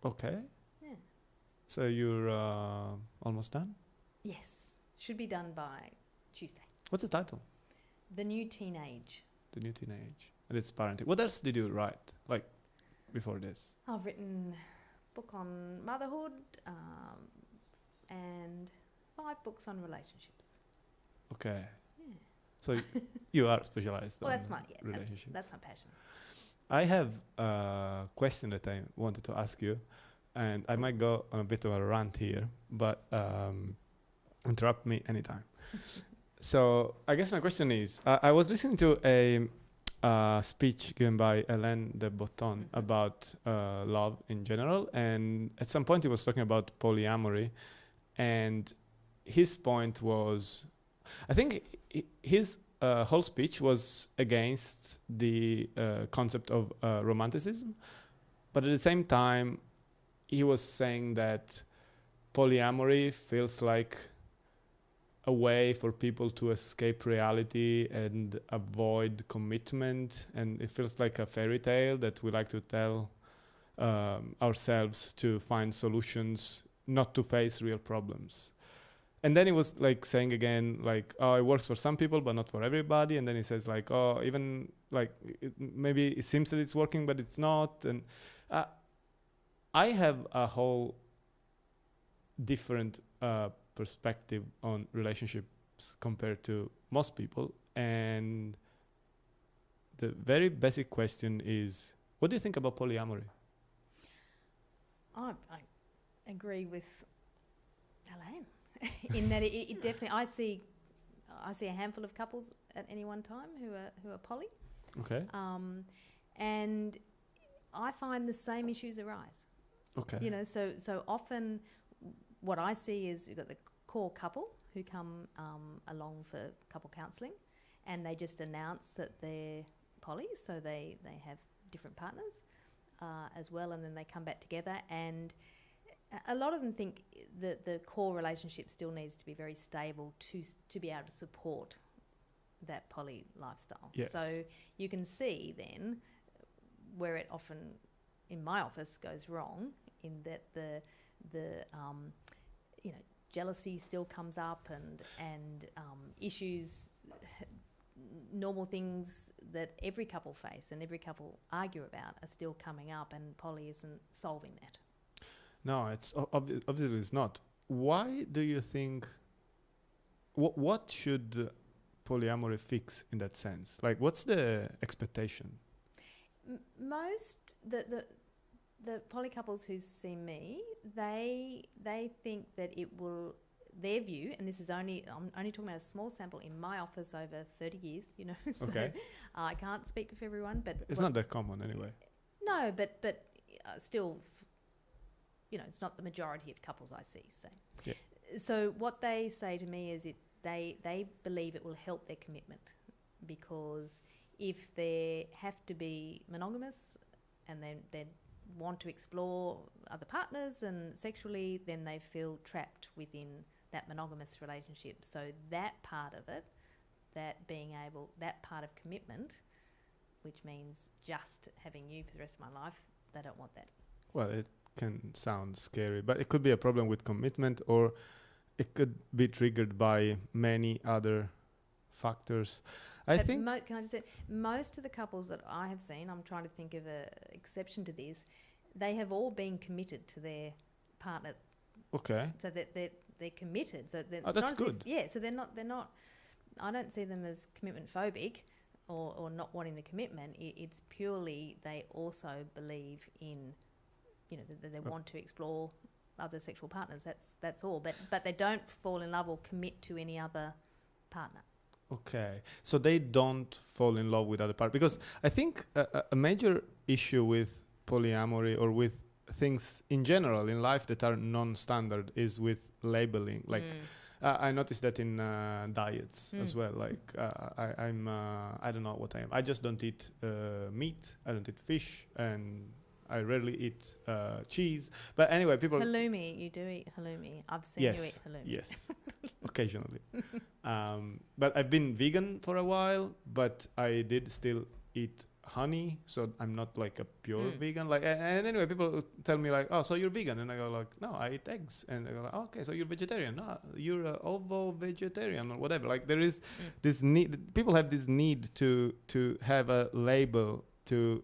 Okay. Yeah. So you're almost done? Yes. Should be done by Tuesday. What's the title? The New Teenage. The New Teenage. And it's parenting. What else did you write, like, before this? I've written a book on motherhood and 5 books on relationships. Okay. Yeah. So you are specialized Well, on that's my relationships. that's my passion. I have a question that I wanted to ask you, and I might go on a bit of a rant here, but interrupt me anytime. So I guess my question is, I was listening to a speech given by Hélène de Botton about love in general, and at some point he was talking about polyamory, and his point was, I think his whole speech was against the concept of romanticism, but at the same time he was saying that polyamory feels like a way for people to escape reality and avoid commitment, and it feels like a fairy tale that we like to tell ourselves to find solutions, not to face real problems. And then he was like saying again, like, oh, it works for some people but not for everybody. And then he says like, oh, even like maybe it seems that it's working but it's not. And I have a whole different perspective on relationships compared to most people, and the very basic question is, what do you think about polyamory? I agree with Alain in that it definitely, I see a handful of couples at any one time who are poly, Okay. and I find the same issues arise. Okay. You know, so often what I see is you've got the core couple who come along for couple counselling, and they just announce that they're poly, so they have different partners as well, and then they come back together, and a lot of them think that the core relationship still needs to be very stable to be able to support that poly lifestyle. Yes. So you can see then where it often in my office goes wrong, in that the you know, jealousy still comes up, and issues, normal things that every couple face and every couple argue about are still coming up, and poly isn't solving that. No, it's obviously it's not. Why do you think? What should polyamory fix in that sense? Like, what's the expectation? Most the poly couples who see me, they think that it will, their view, and this is I'm only talking about a small sample in my office over 30 years, you know. So Okay. I can't speak for everyone, but It's not that common anyway. no, but still, you know, it's not the majority of couples I see. So, Yeah. So what they say to me is they believe it will help their commitment, because if they have to be monogamous and they want to explore other partners and sexually, then they feel trapped within that monogamous relationship. So that part of it, that part of commitment, which means just having you for the rest of my life, they don't want that. Well, it can sound scary, but it could be a problem with commitment, or it could be triggered by many other factors. I But think. can I just say, most of the couples that I have seen, I'm trying to think of an exception to this, they have all been committed to their partner, Okay. so that they're committed. So Oh, that's good. So they're not. I don't see them as commitment phobic or not wanting the commitment. It's purely they also believe in, you know, that they want to explore other sexual partners. That's all. But they don't fall in love or commit to any other partner. Okay, so they don't fall in love with other part, because I think a major issue with polyamory, or with things in general in life that are non-standard, is with labeling. Like I noticed that in diets as well. Like I'm I don't know what I am. I just don't eat meat. I don't eat fish, and I rarely eat cheese. But anyway, people. Halloumi, you do eat halloumi. I've seen you eat halloumi. Yes, occasionally. But I've been vegan for a while, but I did still eat honey, so I'm not like a pure vegan. Like, and anyway, people tell me like, oh, so you're vegan, and I go like, no, I eat eggs, and they go like, oh, okay, so you're vegetarian. No, you're a ovo vegetarian or whatever. Like there is this need. People have this need to have a label to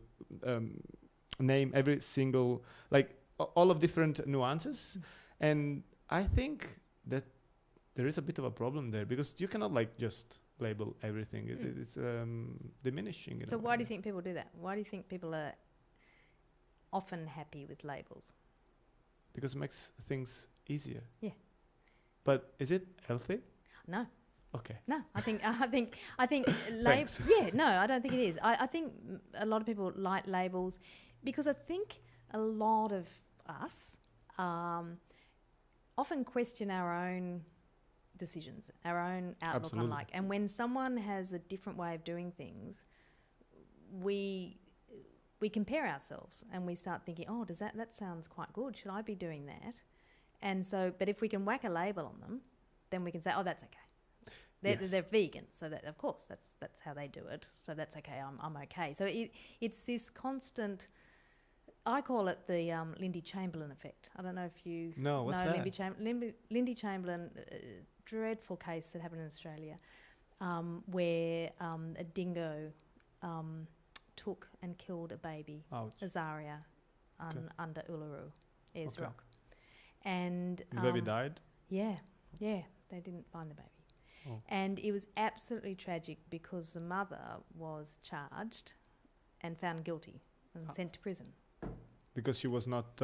name every single like all of different nuances, and I think that there is a bit of a problem there because you cannot like just label everything. It's diminishing. So why do you think people do that? Why do you think people are often happy with labels? Because it makes things easier. Yeah. But is it healthy? No. Okay. No, I think labels. Yeah, no, I don't think it is. I think a lot of people like labels because I think a lot of us often question our own decisions, our own outlook on like. And when someone has a different way of doing things, we compare ourselves and we start thinking, oh, that sounds quite good. Should I be doing that? And so, but if we can whack a label on them, then we can say, oh, that's okay. They're vegan, so that of course that's how they do it. So that's okay. I'm okay. So it's this constant. I call it the Lindy Chamberlain effect. I don't know if you know that? Lindy Chamberlain, dreadful case that happened in Australia, where a dingo took and killed a baby, Azaria, under Uluru, Ayers Rock, and the baby died. Yeah, they didn't find the baby. Oh. And it was absolutely tragic because the mother was charged and found guilty and sent to prison. Because she was not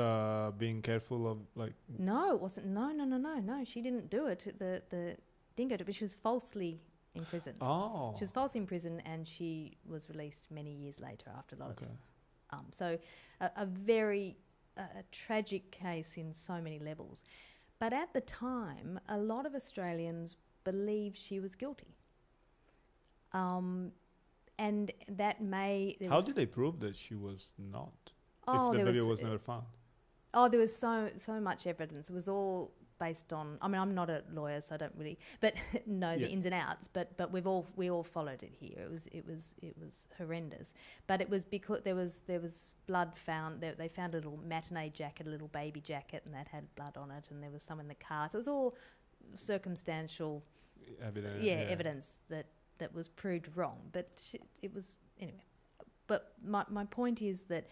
being careful of like... No, it wasn't. No. She didn't do it. The dingo did, but she was falsely imprisoned. Oh. She was falsely imprisoned and she was released many years later after a lot of... So a very tragic case in so many levels. But at the time, a lot of Australians believed she was guilty. And that may... How did they prove that she was not? If the baby was never found? Oh, there was so much evidence. It was all based on... I mean, I'm not a lawyer, so I don't really... But know the ins and outs. But we all followed it here. It was horrendous. But it was because there was blood found. They found a little matinee jacket, a little baby jacket, and that had blood on it. And there was some in the car. So it was all circumstantial evidence that was proved wrong. But it was... Anyway. But my point is that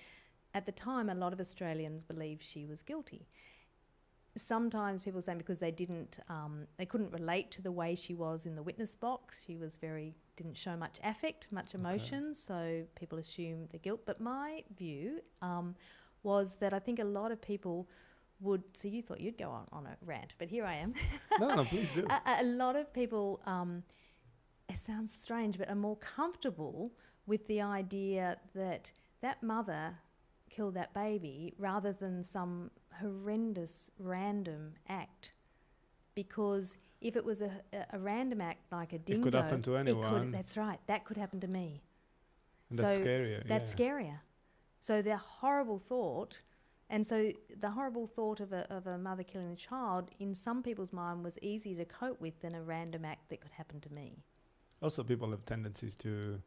at the time, a lot of Australians believed she was guilty. Sometimes people say because they couldn't relate to the way she was in the witness box. She was didn't show much affect, much emotion, so people assumed the guilt. But my view was that I think a lot of people would... So you thought you'd go on a rant, but here I am. No, please do. A lot of people, it sounds strange, but are more comfortable with the idea that mother killed that baby rather than some horrendous random act. Because if it was a random act like a dingo... It could happen to anyone. That's right. That could happen to me. And that's scarier. That's scarier. So the horrible thought... And so the horrible thought of a mother killing a child in some people's mind was easier to cope with than a random act that could happen to me. Also, people have tendencies to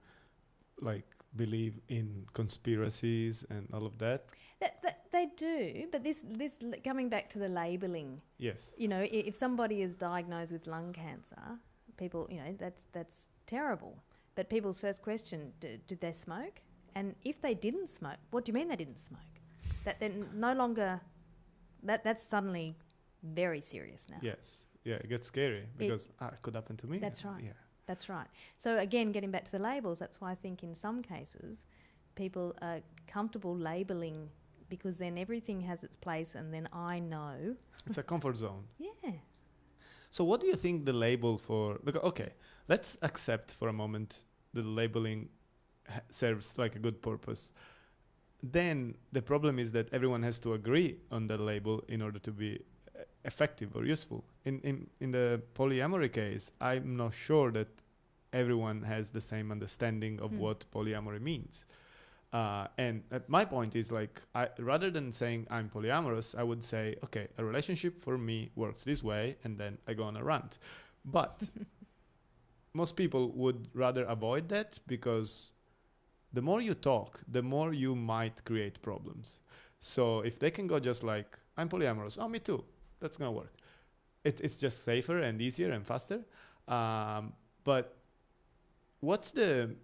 like believe in conspiracies and all of that. They do, but this coming back to the labelling. Yes. You know, if somebody is diagnosed with lung cancer, people, you know, that's terrible. But people's first question, did they smoke? And if they didn't smoke, what do you mean they didn't smoke? That then no longer, that's suddenly very serious now. Yes. Yeah, it gets scary because it could happen to me. That's right. Yeah. That's right. So again, getting back to the labels, that's why I think in some cases people are comfortable labelling because then everything has its place and then I know. It's a comfort zone. Yeah. So what do you think the label for... Because, okay, let's accept for a moment the labeling serves like a good purpose. Then the problem is that everyone has to agree on the label in order to be effective or useful. In the polyamory case, I'm not sure that everyone has the same understanding of what polyamory means. And my point is like, rather than saying I'm polyamorous, I would say, okay, a relationship for me works this way, and then I go on a rant. But most people would rather avoid that because the more you talk, the more you might create problems. So if they can go just like, I'm polyamorous, oh, me too, that's gonna work. It's just safer and easier and faster. But what's the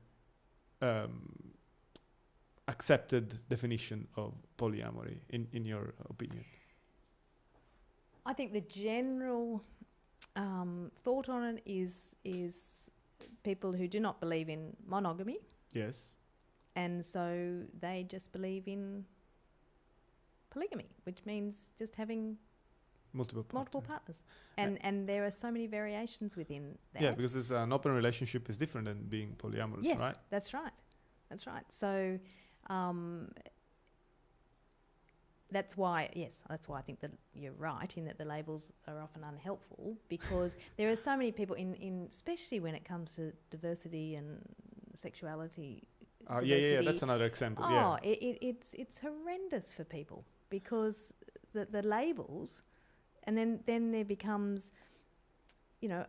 accepted definition of polyamory in your opinion? I think the general thought on it is people who do not believe in monogamy. Yes. And so they just believe in polygamy, which means just having multiple partners. And there are so many variations within that. Yeah, because it's an open relationship is different than being polyamorous, yes, right? That's right. So that's why I think that you're right in that the labels are often unhelpful, because there are so many people in especially when it comes to diversity and sexuality. Yeah, that's another example. It's horrendous for people, because the labels, and then there becomes,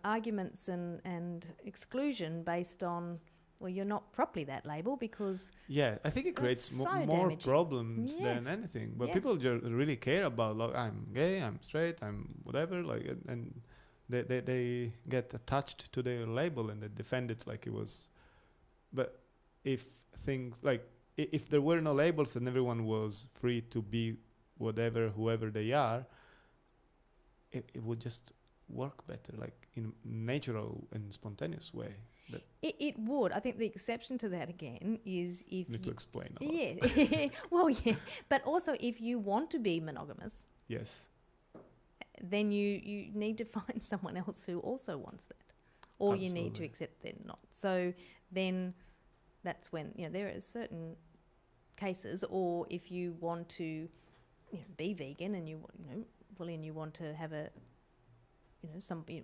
arguments and exclusion based on, well, you're not properly that label, because I think it creates more damaging problems than anything. But people just really care about, like, I'm gay, I'm straight, I'm whatever, like, and they get attached to their label and they defend it like it was. But if things like, if there were no labels and everyone was free to be whoever they are, it would just work better, like in natural and spontaneous way. It would. I think the exception to that again is if you need to explain a lot. Yeah. Well, yeah. But also, if you want to be monogamous, yes, then you need to find someone else who also wants that, or Absolutely. you need to accept they're not. So then that's when there are certain cases, or if you want to be vegan and you want to have a you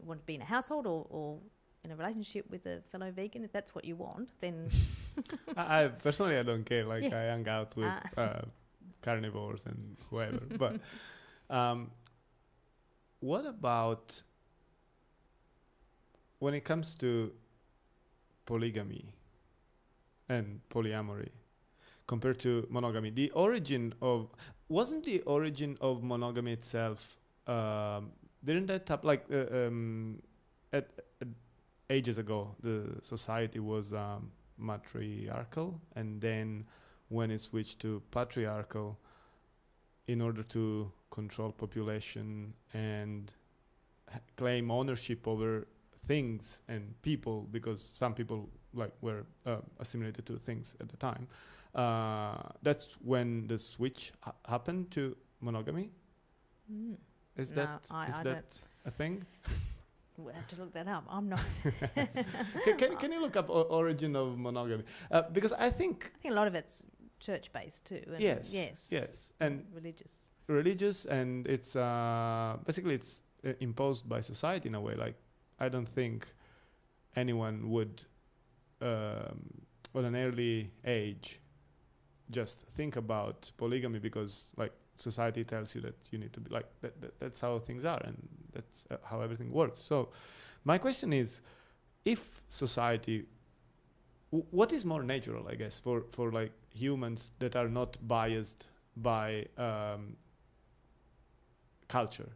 want to be in a household or in a relationship with a fellow vegan, if that's what you want, then I personally, I don't care. Like, I hang out with carnivores and whoever. But what about when it comes to polygamy and polyamory compared to monogamy? Wasn't the origin of monogamy itself, didn't that happen, like, at ages ago, the society was matriarchal, and then when it switched to patriarchal, in order to control population and claim ownership over things and people, because some people were assimilated to things at the time, that's when the switch happened to monogamy. Is that a thing? We'll have to look that up. I'm not. Can you look up origin of monogamy? Because I think a lot of it's church-based too. And yes, and religious, and it's basically it's imposed by society in a way. Like, I don't think anyone would, at an early age, just think about polygamy because, like, society tells you that you need to be like that. That's how things are, and that's how everything works. So my question is, if society, what is more natural, I guess, for like humans that are not biased by culture?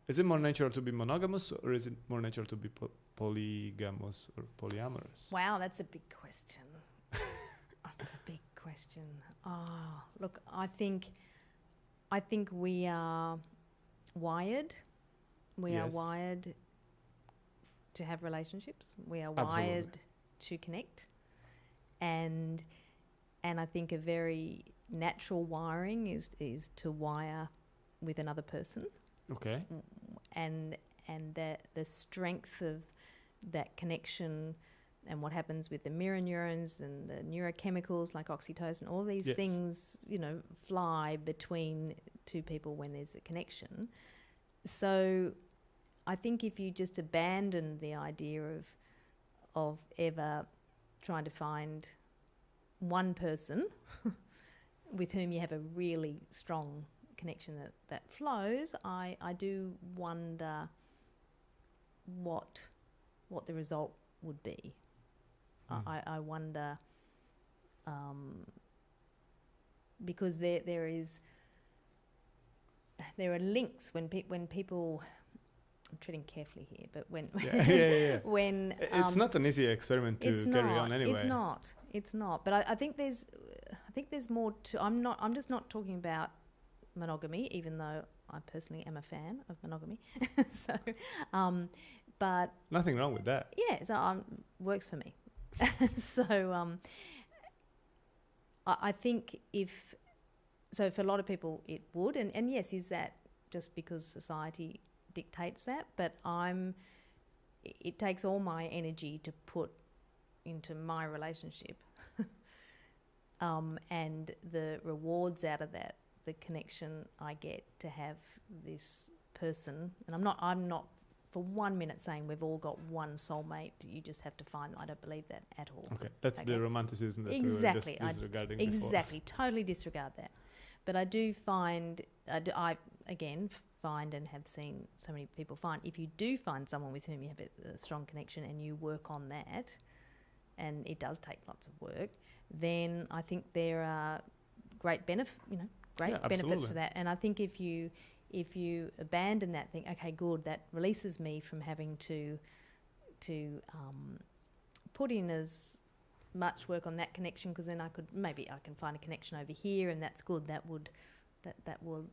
Is it more natural to be monogamous, or is it more natural to be polygamous or polyamorous? Wow, that's a big question. That's a big question. Look, I think we are wired. We are wired to have relationships. We are wired to connect. And I think a very natural wiring is to wire with another person. Okay. And the strength of that connection and what happens with the mirror neurons and the neurochemicals like oxytocin, all these things, fly between two people when there's a connection. So I think if you just abandon the idea of ever trying to find one person with whom you have a really strong connection that flows, I do wonder what the result would be. I wonder because there are links when people. I'm treading carefully here, but when when it's not an easy experiment to carry on anyway. It's not. But I think there's more to. I'm just not talking about monogamy, even though I personally am a fan of monogamy. So, but nothing wrong with that. Yeah, so works for me. So I think for a lot of people it would, and yes, is that just because society dictates that? But it takes all my energy to put into my relationship, and the rewards out of that, the connection I get to have this person, and I'm not for 1 minute saying we've all got one soulmate. You just have to find. I don't believe that at all. Okay, that's the romanticism that exactly. we were just disregarding before. Exactly, totally disregard that. But I do find, I again find and have seen so many people find, if you do find someone with whom you have a strong connection and you work on that, and it does take lots of work, then I think there are great benefits for that. And I think if you abandon that, think, okay, good, that releases me from having to put in as much work on that connection, because then I can find a connection over here, and that's good. That will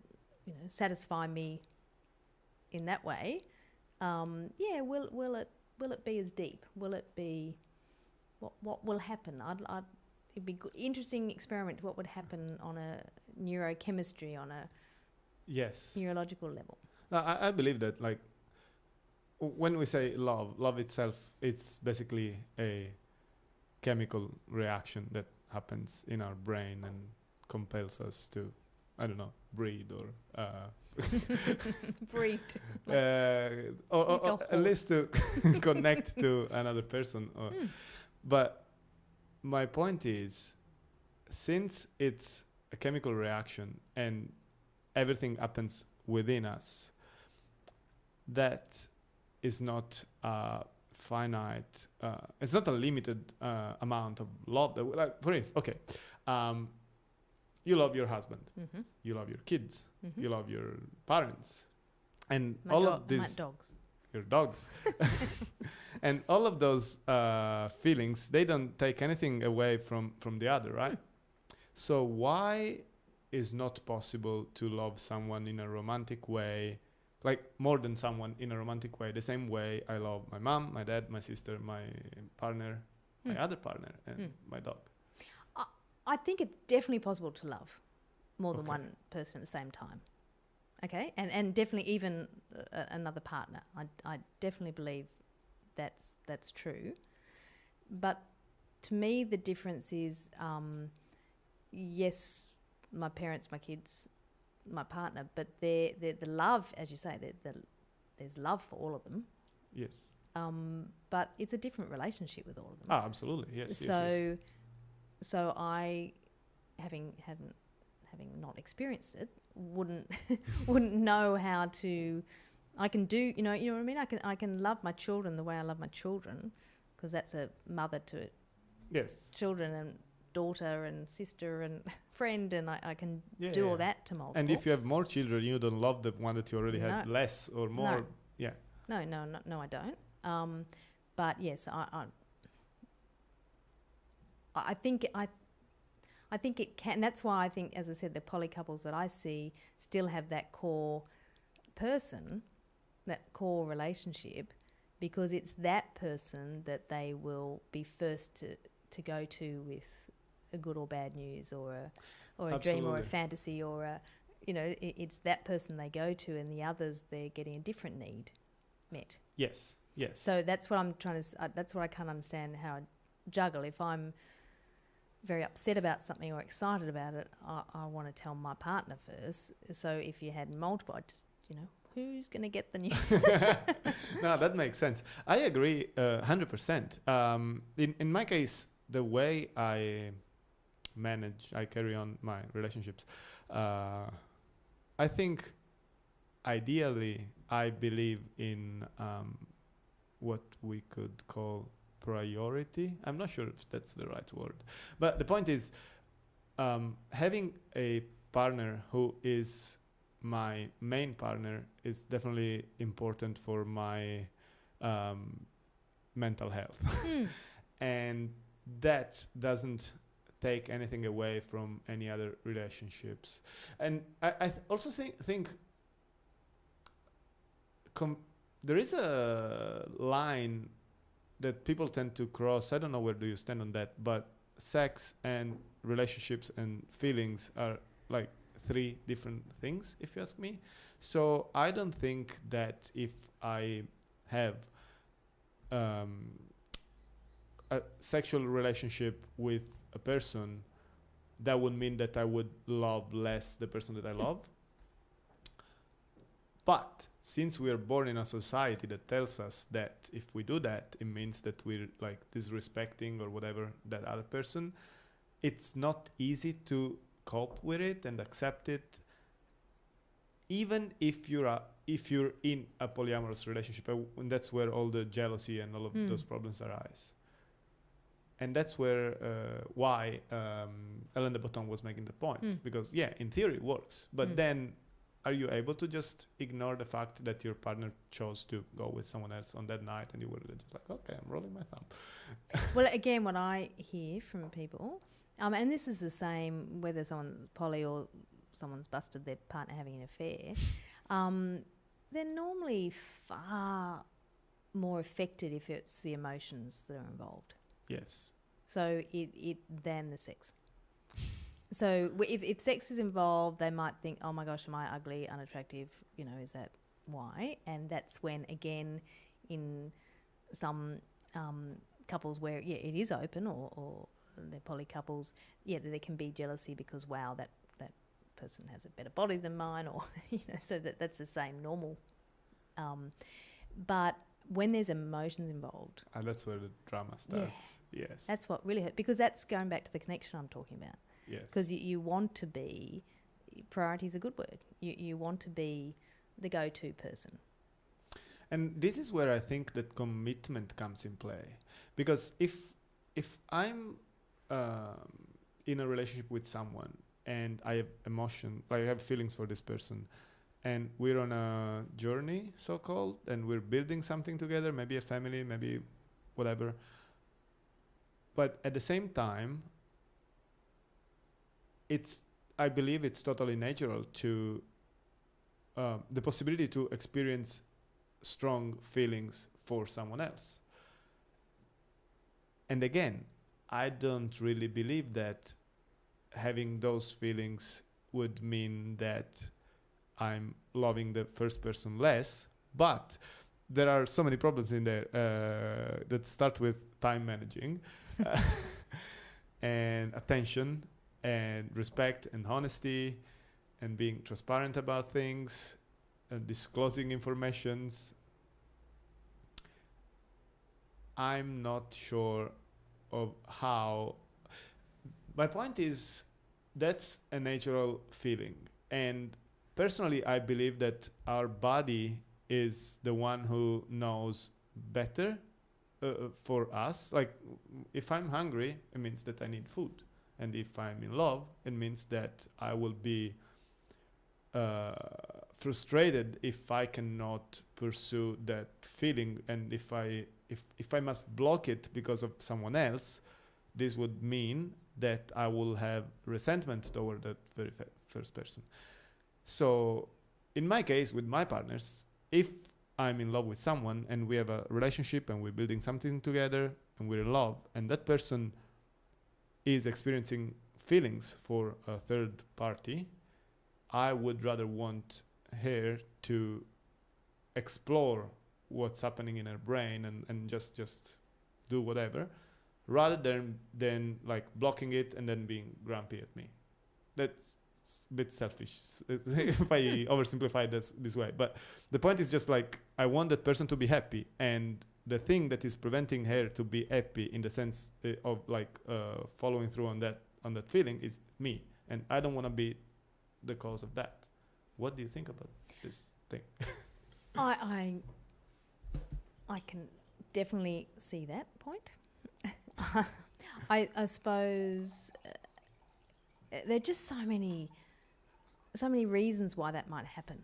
satisfy me in that way. Will it be as deep? Will it be what will happen? It'd be good, interesting experiment. What would happen on a neurochemistry, on a neurological level? I believe that, like, when we say love itself, it's basically a chemical reaction that happens in our brain and compels us to, I don't know, breed or breed, or at least to connect to another person. But my point is, since it's a chemical reaction and everything happens within us, that is not finite. It's not a limited amount of love. That like, for instance, you love your husband, you love your kids, you love your parents, and your dogs, and all of those feelings, they don't take anything away from the other, right? So why is not possible to love someone in a romantic way, like more than someone in a romantic way, the same way I love my mom, my dad, my sister, my partner, my other partner, and my dog? I think it's definitely possible to love more than one person at the same time. Okay, and definitely even another partner. I definitely believe that's true. But to me, the difference is, yes, my parents, my kids, my partner, but the love, as you say, there's love for all of them. Yes. But it's a different relationship with all of them. Ah, absolutely. Yes. So I, having not experienced it, wouldn't know how to. I can do, you know what I mean. I can love my children the way I love my children, because that's a mother to children and daughter and sister and friend, and I can do all that to multiple. And if you have more children, you don't love the one that you already had less or more. No. No, I don't. But yes, I think it can. That's why I think, as I said, the poly couples that I see still have that core person, that core relationship, because it's that person that they will be first to go to with a good or bad news, or a dream, or a fantasy, or it's that person they go to, and the others, they're getting a different need met. Yes. So that's what I'm trying to. That's what I can't understand how I juggle. If I'm very upset about something or excited about it, I want to tell my partner first. So if you had multiple, I just, who's going to get the news? No, that makes sense. I agree 100%. In my case, the way I carry on my relationships, I think ideally I believe in what we could call priority. I'm not sure if that's the right word, but the point is, having a partner who is my main partner is definitely important for my mental health. And that doesn't take anything away from any other relationships. And I also think there is a line that people tend to cross. I don't know where do you stand on that, but sex and relationships and feelings are like 3 different things, if you ask me. So I don't think that if I have a sexual relationship with a person, that would mean that I would love less the person that I love. But since we are born in a society that tells us that if we do that, it means that we're like disrespecting or whatever that other person, it's not easy to cope with it and accept it, even if you're in a polyamorous relationship, and that's where all the jealousy and all of those problems arise. And that's where why Ellen de Botton was making the point, because in theory it works, but then are you able to just ignore the fact that your partner chose to go with someone else on that night, and you were just like, okay, I'm rolling my thumb? Well, again, what I hear from people, and this is the same whether someone's poly or someone's busted their partner having an affair, they're normally far more affected if it's the emotions that are involved. Yes. So it than the sex. So if sex is involved, they might think, oh my gosh, am I ugly, unattractive? You know, is that why? And that's when, again, in some couples where, it is open or they're poly couples, there can be jealousy because, wow, that person has a better body than mine, or, so that's the same normal. But when there's emotions involved. And that's where the drama starts. Yes. That's what really hurt, because that's going back to the connection I'm talking about. Yes. Because you want to be, priority is a good word. You want to be the go-to person. And this is where I think that commitment comes in play. Because if I'm in a relationship with someone and I have emotion, like I have feelings for this person, and we're on a journey, so-called, and we're building something together, maybe a family, maybe whatever. But at the same time, I believe it's totally natural to the possibility to experience strong feelings for someone else. And again, I don't really believe that having those feelings would mean that I'm loving the first person less, but there are so many problems in there that start with time managing and attention and respect and honesty and being transparent about things and disclosing informations. I'm not sure of how. My point is that's a natural feeling, and personally, I believe that our body is the one who knows better for us. Like, if I'm hungry, it means that I need food. And if I'm in love, it means that I will be frustrated if I cannot pursue that feeling. And if I must block it because of someone else, this would mean that I will have resentment toward that very first person. So in my case, with my partners, if I'm in love with someone and we have a relationship and we're building something together and we're in love, and that person is experiencing feelings for a third party, I would rather want her to explore what's happening in her brain and just do whatever, rather than like blocking it and then being grumpy at me. That's a bit selfish if I oversimplify this way, but the point is just like I want that person to be happy, and the thing that is preventing her to be happy in the sense of like following through on that feeling is me, and I don't want to be the cause of that. What do you think about this thing? I can definitely see that point. I suppose there are just so many reasons why that might happen.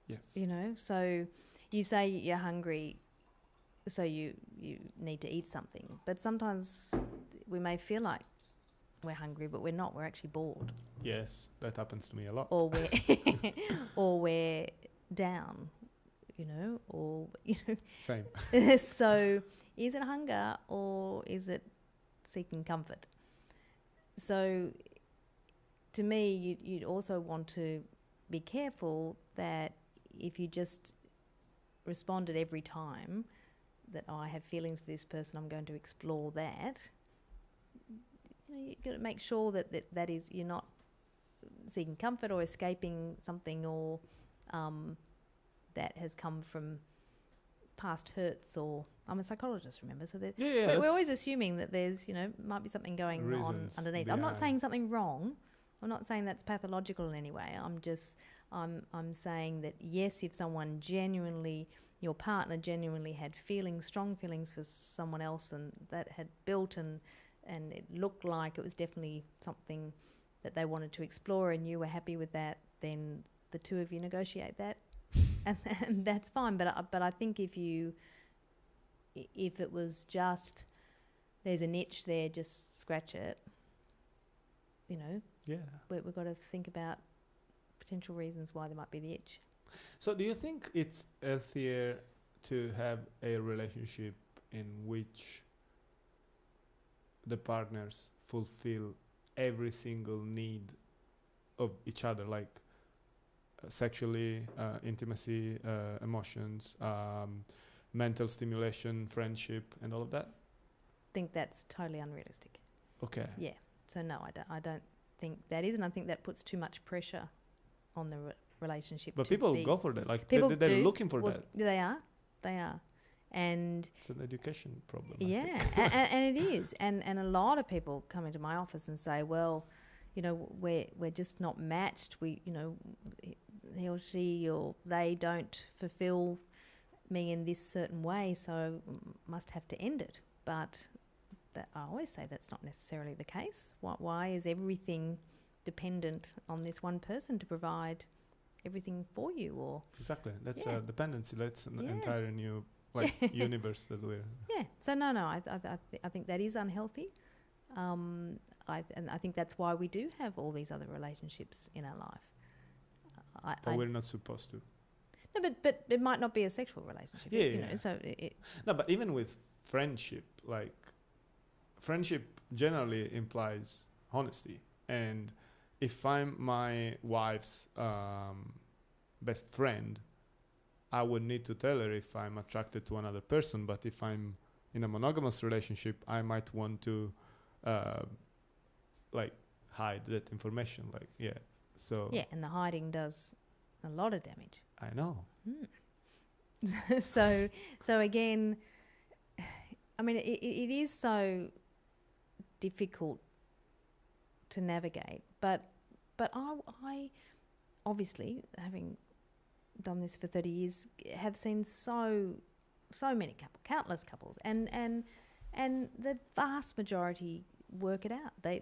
Yes. You know, so you say you're hungry, so you need to eat something. But sometimes we may feel like we're hungry, but we're not. We're actually bored. Yes, that happens to me a lot. Or we're or we're down, you know, or you know. Same. So is it hunger or is it seeking comfort? So to me, you'd also want to be careful that if you just responded every time that I have feelings for this person, I'm going to explore that. You know, you've got to make sure that is, you're not seeking comfort or escaping something, or that has come from past hurts. Or I'm a psychologist, remember? So that we're always assuming that there's, you know, might be something going on underneath. Behind. I'm not saying something wrong. I'm not saying that's pathological in any way. I'm saying that yes, if someone genuinely, your partner genuinely had feelings, strong feelings for someone else, and that had built and it looked like it was definitely something that they wanted to explore, and you were happy with that, then the two of you negotiate that, and that's fine. But I think if it was just there's an itch there, just scratch it. You know. Yeah. We've got to think about potential reasons why there might be the itch. So do you think it's healthier to have a relationship in which the partners fulfill every single need of each other, like sexually, intimacy, emotions, mental stimulation, friendship, and all of that? I think that's totally unrealistic. Okay. Yeah. So no, I don't think that is, and I think that puts too much pressure on the relationship. But people go for that. Like they're looking for that. They are, and it's an education problem. Yeah, and it is, and a lot of people come into my office and say, well, you know, we're just not matched. We, you know, he or she or they don't fulfil me in this certain way, so must have to end it. But I always say that's not necessarily the case. Why is everything dependent on this one person to provide everything for you? Or exactly, that's a dependency. That's an entire new universe that we're. Yeah. So no, I think that is unhealthy. And I think that's why we do have all these other relationships in our life. But we're not supposed to. No, but it might not be a sexual relationship. Yeah, you know, so no, but even with friendship, like friendship generally implies honesty, and if I'm my wife's best friend, I would need to tell her if I'm attracted to another person. But if I'm in a monogamous relationship, I might want to like hide that information. Like, yeah. So yeah, and the hiding does a lot of damage. I know. So again, I mean, it is so difficult to navigate, but I obviously, having done this for 30 years, have seen so many countless couples, and the vast majority work it out. They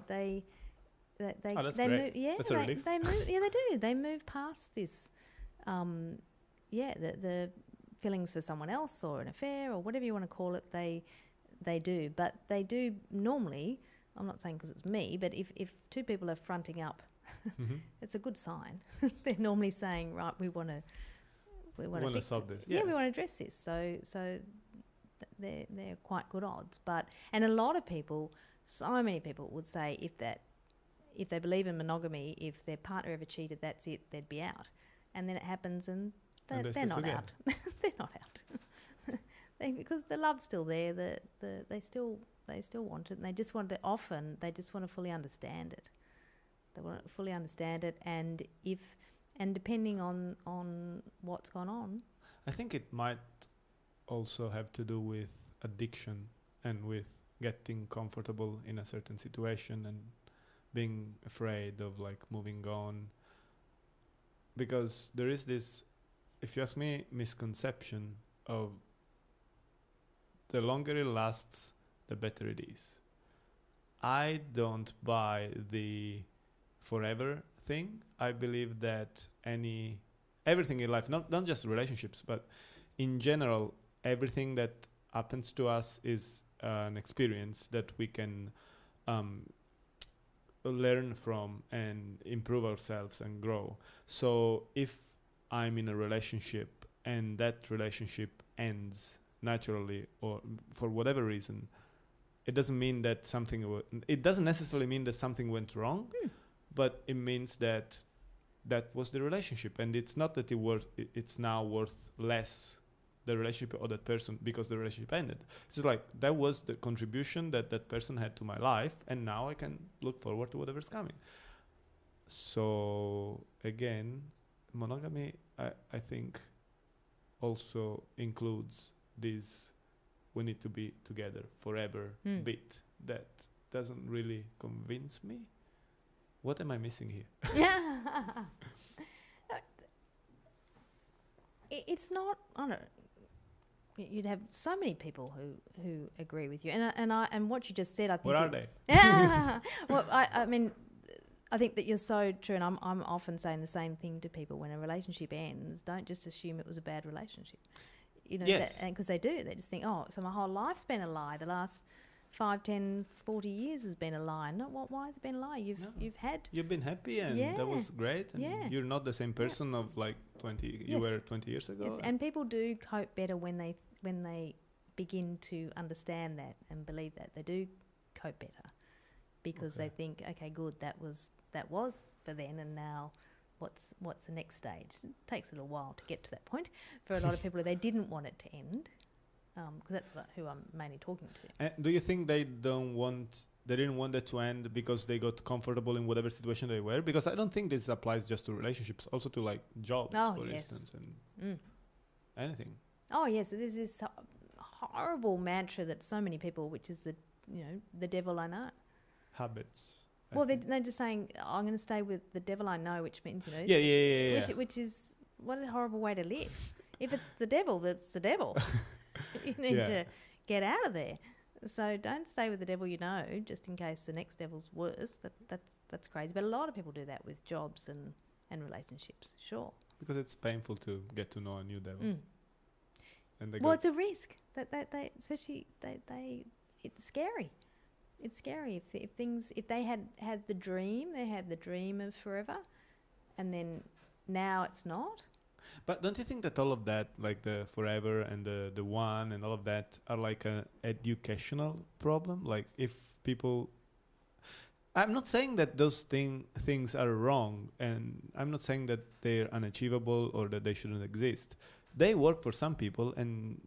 that's they great. move, yeah, that's a relief. they move, yeah, they do. They move past this, the feelings for someone else or an affair or whatever you want to call it. They do, but they do normally. I'm not saying because it's me, but if two people are fronting up, it's a good sign. They're normally saying, right, we want to solve this. Yeah, we want to address this. So they're quite good odds. And a lot of people, so many people would say if they believe in monogamy, if their partner ever cheated, that's it, they'd be out. And then it happens and they're not out. They're not out. Because the love's still there, they still want it, and they just want to fully understand it. They want to fully understand it, and depending on what's gone on. I think it might also have to do with addiction and with getting comfortable in a certain situation and being afraid of like moving on. Because there is this, if you ask me, misconception of the longer it lasts, the better it is. I don't buy the forever thing. I believe that everything in life, not just relationships, but in general, everything that happens to us is an experience that we can learn from and improve ourselves and grow. So if I'm in a relationship and that relationship ends naturally or for whatever reason, it doesn't mean that it doesn't necessarily mean that something went wrong, but it means that that was the relationship, and it's not that it's now worth less, the relationship or that person, because the relationship ended. It's just like that was the contribution that that person had to my life, and now I can look forward to whatever's coming. So again, monogamy, I think, also includes this we need to be together forever bit. That doesn't really convince me. What am I missing here? It's not, I don't know. You'd have so many people who agree with you, and what you just said, I think. Where are they? Well, I mean, I think that you're so true, and I'm often saying the same thing to people when a relationship ends. Don't just assume it was a bad relationship, you know. Yes. Because they do. They just think, oh, so my whole life's been a lie. The last 5, 10, 40 years has been a lie. No, why has it been a lie? You've been happy, and that was great, and you're not the same person of like 20 you were 20 years ago. Yes, and people do cope better when they begin to understand that and believe that. They do cope better because they think, okay, good, that was for then, and now what's the next stage? It takes a little while to get to that point for a lot of people. They didn't want it to end, because that's who I'm mainly talking to. And do you think they didn't want it to end because they got comfortable in whatever situation they were? Because I don't think this applies just to relationships, also to like jobs, for instance, and anything. Oh yes, there's this horrible mantra that so many people, which is the devil I know. Habits. Well, they're just saying, I'm going to stay with the devil I know, which means, which is, what a horrible way to live. If it's the devil, that's the devil. You need to get out of there. So don't stay with the devil you know, just in case the next devil's worse. That's crazy. But a lot of people do that with jobs and relationships, sure. Because it's painful to get to know a new devil. And it's a risk. It's scary. It's scary if they had the dream of forever, and then now it's not. But don't you think that all of that, like the forever and the one and all of that, are like an educational problem? Like if people, I'm not saying that those things are wrong, and I'm not saying that they're unachievable or that they shouldn't exist. They work for some people, and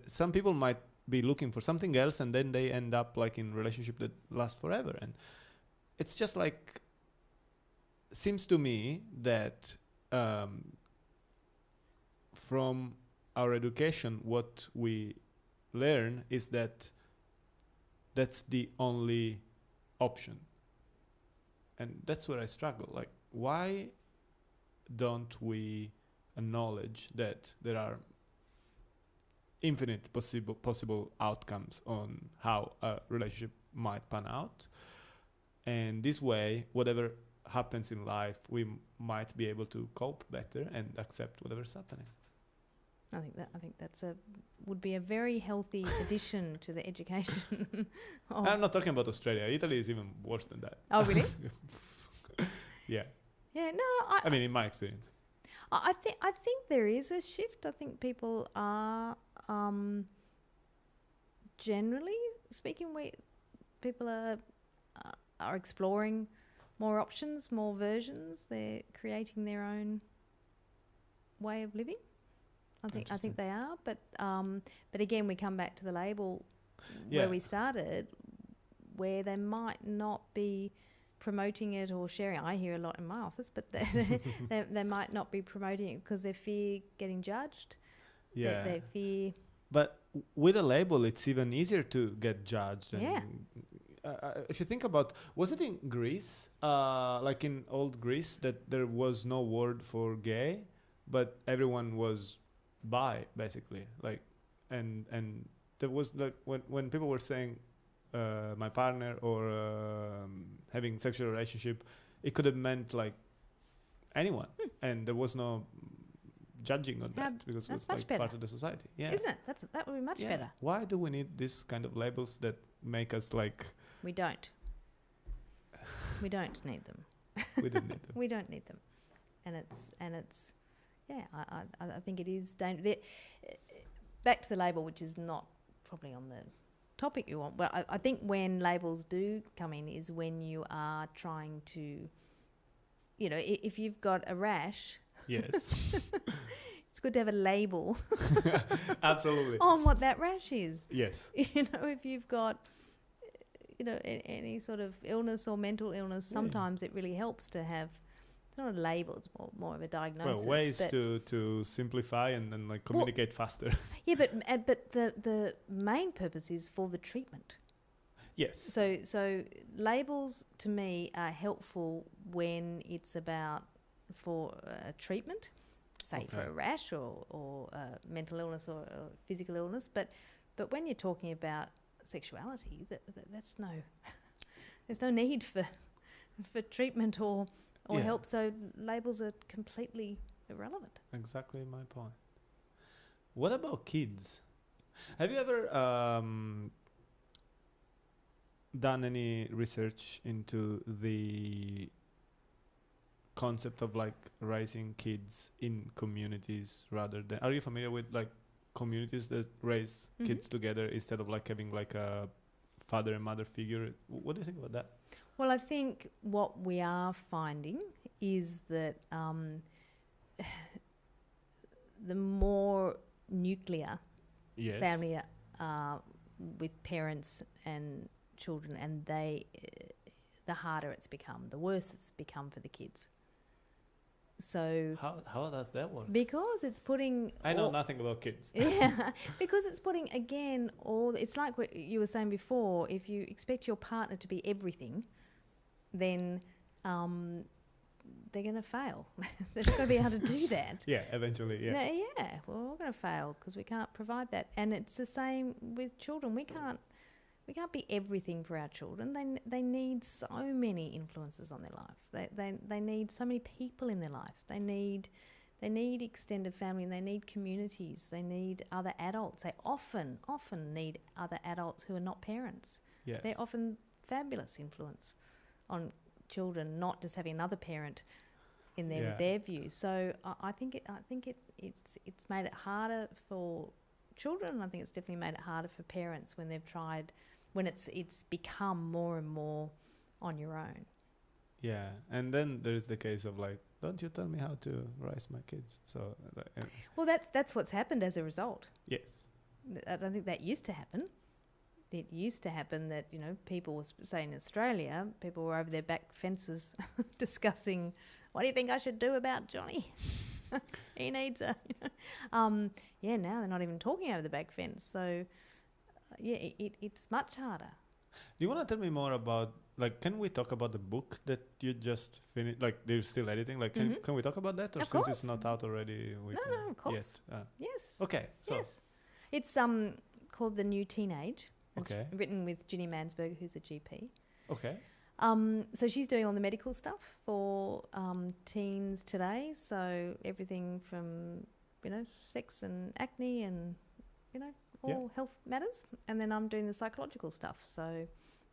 some people might be looking for something else, and then they end up like in relationship that last forever. And it's just like, seems to me that from our education, what we learn is that that's the only option. And that's where I struggle. Like, why don't we acknowledge that there are infinite possible outcomes on how a relationship might pan out, and this way, whatever happens in life, we might be able to cope better and accept whatever's happening. I think would be a very healthy addition to the education. I'm not talking about Australia. Italy is even worse than that. Oh, really? Yeah. Yeah. No. I mean, in my experience. I think there is a shift. I think people are, generally speaking, people are exploring more options, more versions. They're creating their own way of living. I think they are, but again, we come back to the label where we started, where they might not be promoting it or sharing. I hear a lot in my office, but they might not be promoting it because they fear getting judged. Yeah. They fear. But with a label, it's even easier to get judged. Yeah. If you think about, was it in Greece, like in old Greece, that there was no word for gay, but everyone was bi, basically, like, and there was like when people were saying my partner or having sexual relationship, it could have meant like anyone, and there was no judging on that because that's it's much like better. part of the society. Yeah. Isn't it? That would be much better. Why do we need this kind of labels that make us like? We don't. We don't need them. We don't need them. We don't need them, and it's yeah. I think it is dangerous. Back to the label, which is not probably on the topic you want, but I think when labels do come in is when you are trying to, you know, if you've got a rash. Yes. It's good to have a label. Absolutely. On what that rash is. Yes. You know, if you've got, you know, any sort of illness or mental illness, sometimes it really helps to have, it's not a label, it's more of a diagnosis. Well, ways to simplify and then like communicate faster. Yeah, but the main purpose is for the treatment. Yes. So labels to me are helpful when it's about for treatment, say for a rash or mental illness or physical illness, but when you're talking about sexuality, that's there's no need for treatment or help. So labels are completely irrelevant. Exactly my point. What about kids? Have you ever done any research into the concept of like raising kids in communities rather than, are you familiar with like communities that raise kids together instead of like having like a father and mother figure? What do you think about that? Well, I think what we are finding is that the more nuclear family with parents and children, and the harder it's become, the worse it's become for the kids. So how does that work? Because it's putting... I know nothing about kids. Yeah, because it's putting, again, it's like what you were saying before, if you expect your partner to be everything, then they're going to fail. They're not going to be able to do that. Yeah, eventually, yeah. No, well, we're going to fail because we can't provide that. And it's the same with children. We can't be everything for our children. They need so many influences on their life. They need so many people in their life. They need extended family, and they need communities. They need other adults. They often need other adults who are not parents. Yes. They're often fabulous influence on children, not just having another parent in there with their views. So I think it's made it harder for children, and I think it's definitely made it harder for parents when they've tried, when it's become more and more on your own. Yeah, and then there's the case of like, don't you tell me how to raise my kids? So, well, that's what's happened as a result. Yes, I don't think that used to happen. It used to happen that, you know, people was saying in Australia, people were over their back fences discussing, what do you think I should do about Johnny? He needs a, now they're not even talking over the back fence. So, it's much harder. Do you want to tell me more about, like, can we talk about the book that you just finished? Like, they're still editing. Like, can we talk about that? Or of since course. it's not out already? No, of course. Yes. Okay. So. Yes. It's called The New Teenage. It's written with Ginny Mansberger, who's a GP. Okay. So she's doing all the medical stuff for teens today. So everything from, sex and acne and, all health matters. And then I'm doing the psychological stuff. So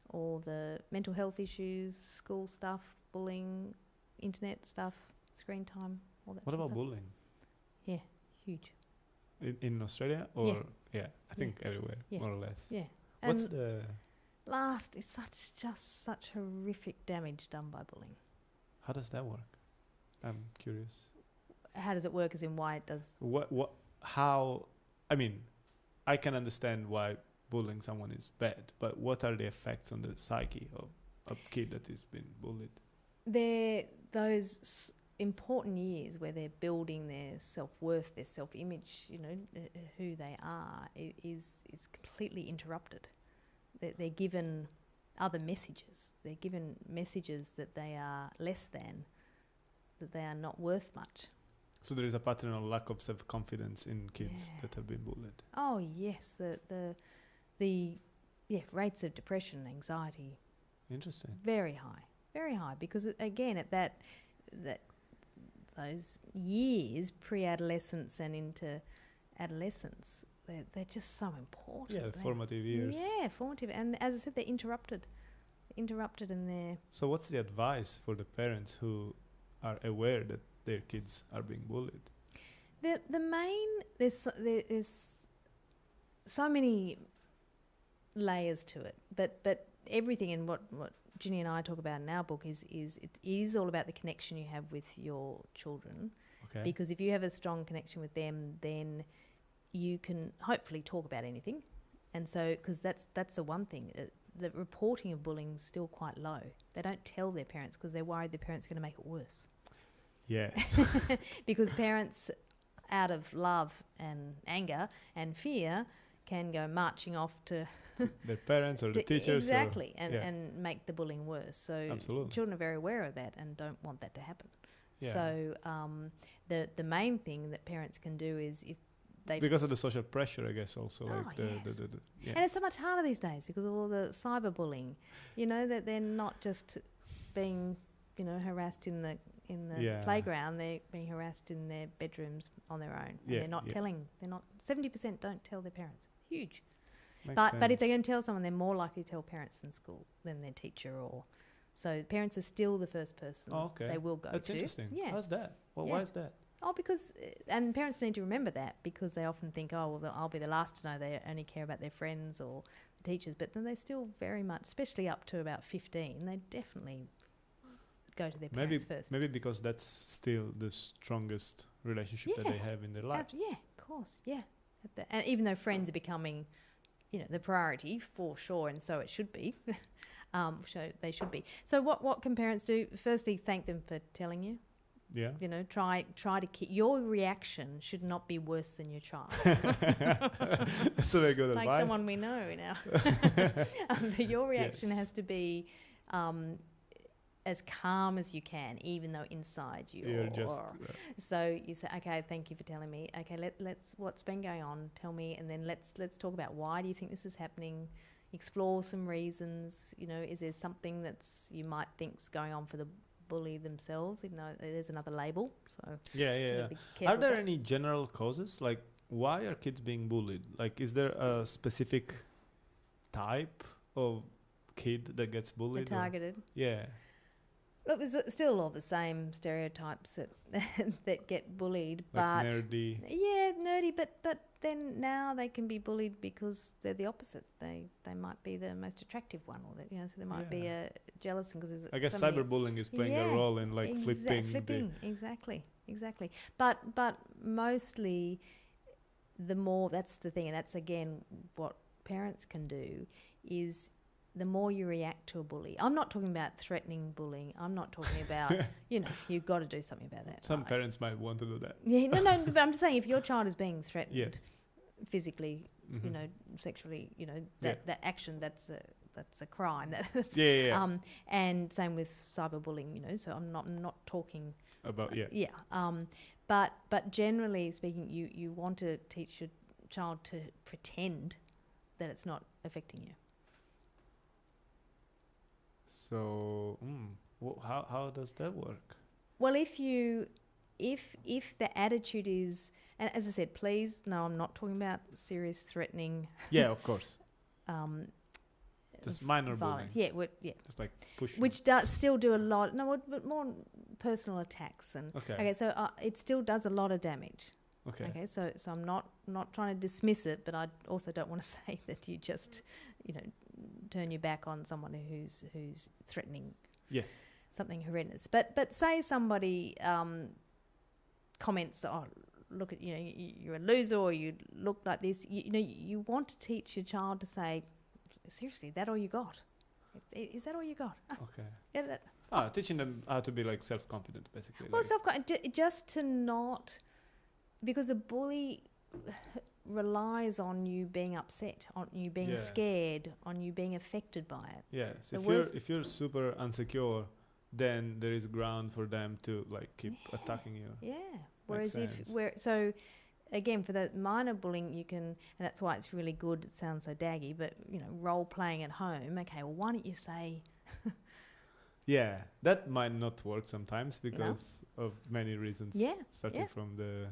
all the mental health issues, school stuff, bullying, internet stuff, screen time, all that What sort of about stuff. bullying? Yeah, huge. In Australia? Or I think everywhere, more or less. Yeah. What's the... Last is just such horrific damage done by bullying. How does that work? I'm curious. How does it work, as in why it does? How, I mean, I can understand why bullying someone is bad, but what are the effects on the psyche of a kid that has been bullied? They're those important years where they're building their self-worth, their self-image, who they are, is completely interrupted. They're given other messages. They're given messages that they are less than, that they are not worth much. So there is a pattern of lack of self-confidence in kids that have been bullied. Oh yes, the rates of depression and anxiety. Interesting. Very high, because again at that those years pre-adolescence and into adolescence, they're just so important. Yeah, formative years. Yeah, formative, and as I said, they're interrupted in their. So what's the advice for the parents who are aware that their kids are being bullied? The main there's so many layers to it, but everything in what Ginny and I talk about in our book is it is all about the connection you have with your children. Okay. Because if you have a strong connection with them, then you can hopefully talk about anything, and so because that's the one thing. The reporting of bullying is still quite low. They don't tell their parents because they're worried their parents are going to make it worse. Yes. Because parents, out of love and anger and fear, can go marching off to their parents or the teachers. Exactly, and make the bullying worse. So absolutely. Children are very aware of that and don't want that to happen. Yeah. So the main thing that parents can do is if they... Because of the social pressure, I guess, also. Yes. And it's so much harder these days because of all the cyberbullying. You know, that they're not just being, harassed in the playground, they're being harassed in their bedrooms on their own. And they're not telling, 70% don't tell their parents. Huge. But if they're going to tell someone, they're more likely to tell parents in school than their teacher so parents are still the first person they will go to. That's interesting. Yeah. How's that? Well, why is that? Oh, because, and parents need to remember that because they often think, I'll be the last to know, they only care about their friends or the teachers, but then they still very much, especially up to about 15, they definitely go to their parents first. Maybe because that's still the strongest relationship that they have in their lives. Yeah, of course, yeah. And even though friends are becoming, the priority for sure, and so it should be, so they should be. So what can parents do? Firstly, thank them for telling you. Yeah. Try to keep your reaction should not be worse than your child. That's a very good advice. Like someone we know now. So your reaction has to be as calm as you can, even though inside you're just. So you say, okay, thank you for telling me. Okay, let's what's been going on. Tell me, and then let's talk about why do you think this is happening. Explore some reasons. Is there something that's you might think's going on for the bully themselves, even though there's another label. So yeah. Are there any general causes? Like, why are kids being bullied? Like, is there a specific type of kid that gets bullied? They're targeted. Yeah. Look, there's still all the same stereotypes that get bullied, like but nerdy. Yeah, nerdy. But then now they can be bullied because they're the opposite. They might be the most attractive one, or so there might be a jealous because there's. I guess cyberbullying is playing a role in flipping. Exactly. But mostly, the more that's the thing, and that's again what parents can do is. The more you react to a bully, I'm not talking about threatening bullying. I'm not talking about, you've got to do something about that. Some parents might want to do that. Yeah, no, but I'm just saying if your child is being threatened physically, sexually, that action, that's a crime. And same with cyberbullying, so I'm not talking about but generally speaking, you want to teach your child to pretend that it's not affecting you. So, how does that work? Well, if the attitude is, and as I said, please, no, I'm not talking about serious threatening. Yeah, of course. Just minor violence. bullying. Yeah. Just like pushing. Which does still do a lot. No, but more personal attacks and. Okay. So it still does a lot of damage. Okay. So I'm not trying to dismiss it, but I also don't want to say that you just, turn your back on someone who's threatening something horrendous. But say somebody comments, look at you're a loser, or you look like this. You want to teach your child to say, seriously, that all you got? Is that all you got? Okay. Teaching them how to be like self-confident, basically. Well, self-confident, just to not, because a bully relies on you being upset, on you being scared, on you being affected by it. Yes. If you're super insecure, then there is ground for them to like keep attacking you. Yeah. Makes Whereas so again, for the minor bullying, you can, and that's why it's really good. It sounds so daggy, but role playing at home. Okay, well, why don't you say? Yeah, that might not work sometimes because of many reasons. Yeah. Starting from the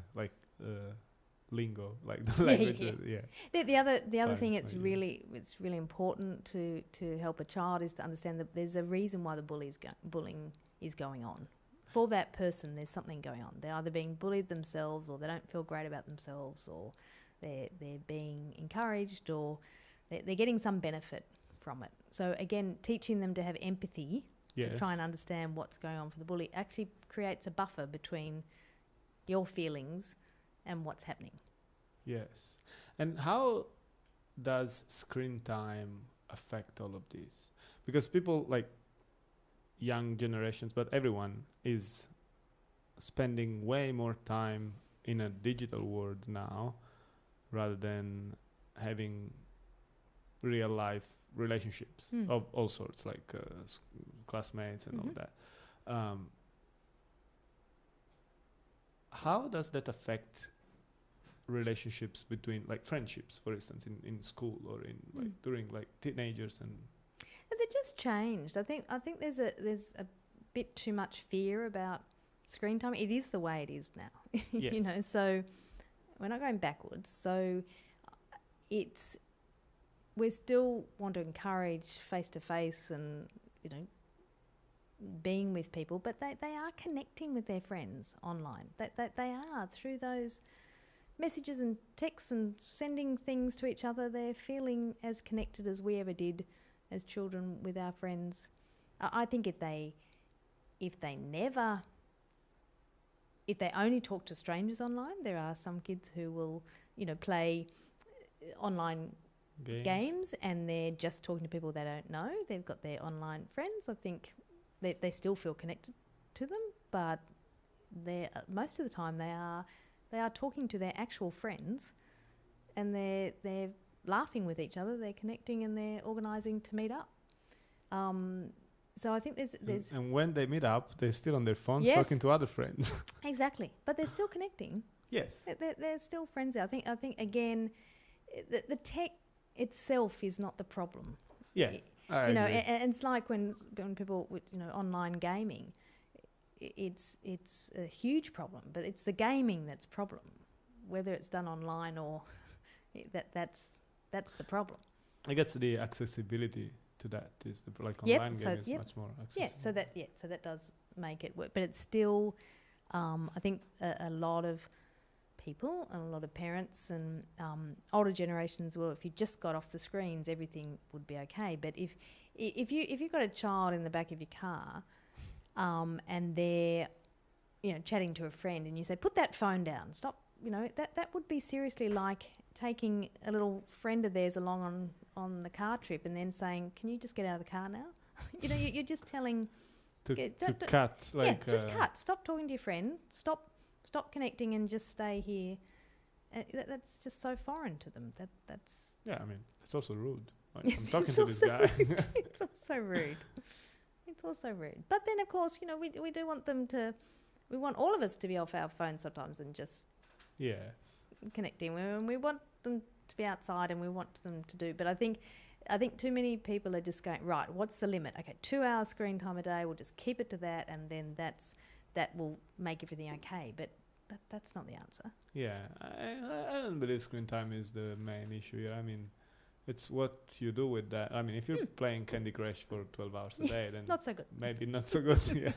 lingo, like the language. The other thing Parents it's might really important to help a child is to understand that there's a reason why the bullying is going on. For that person, there's something going on. They're either being bullied themselves, or they don't feel great about themselves, or they're being encouraged, or they're getting some benefit from it. So again, teaching them to have empathy to try and understand what's going on for the bully actually creates a buffer between your feelings and what's happening. Yes. And how does screen time affect all of this? Because people like young generations, but everyone is spending way more time in a digital world now rather than having real life relationships of all sorts, like classmates and all that. How does that affect relationships between, like, friendships, for instance, in school or in like during like teenagers? And they just changed. I think there's a bit too much fear about screen time. It is the way it is now. Yes. So we're not going backwards. So we still want to encourage face to face and being with people, but they are connecting with their friends online. They are, through those messages and texts and sending things to each other. They're feeling as connected as we ever did as children with our friends. I think if they only talk to strangers online, there are some kids who will play online games and they're just talking to people they don't know. They've got their online friends. I think they still feel connected to them, but most of the time they are talking to their actual friends, and they're laughing with each other. They're connecting and they're organising to meet up. So I think there's and when they meet up, they're still on their phones talking to other friends. Exactly, but they're still connecting. Yes, they're still friends. I think again, the tech itself is not the problem. Yeah, and it's like when people with online gaming, it's a huge problem, but it's the gaming that's problem, whether it's done online or that's the problem. I guess the accessibility to that is online game is much more accessible. So that does make it work, but it's still I think a lot of people and a lot of parents and older generations, well, if you just got off the screens, everything would be okay. But if you've got a child in the back of your car and they're chatting to a friend, and you say, put that phone down, stop, that would be seriously like taking a little friend of theirs along on the car trip and then saying, can you just get out of the car now? You're just telling to cut, like just cut, stop talking to your friend, stop connecting and just stay here. That's just so foreign to them. That's it's also rude. Like, I'm talking to this guy. It's also rude. It's also rude. But then, of course, we do want them to. We want all of us to be off our phones sometimes and just connecting. We want them to be outside and we want them to do. But I think too many people are just going, right, what's the limit? Okay, 2 hours screen time a day. We'll just keep it to that, and then that will make everything okay. But that's not the answer. Yeah, I don't believe screen time is the main issue here. I mean, it's what you do with that. I mean, if you're playing Candy Crush for 12 hours a day, then not so good. Maybe not so good. Yeah,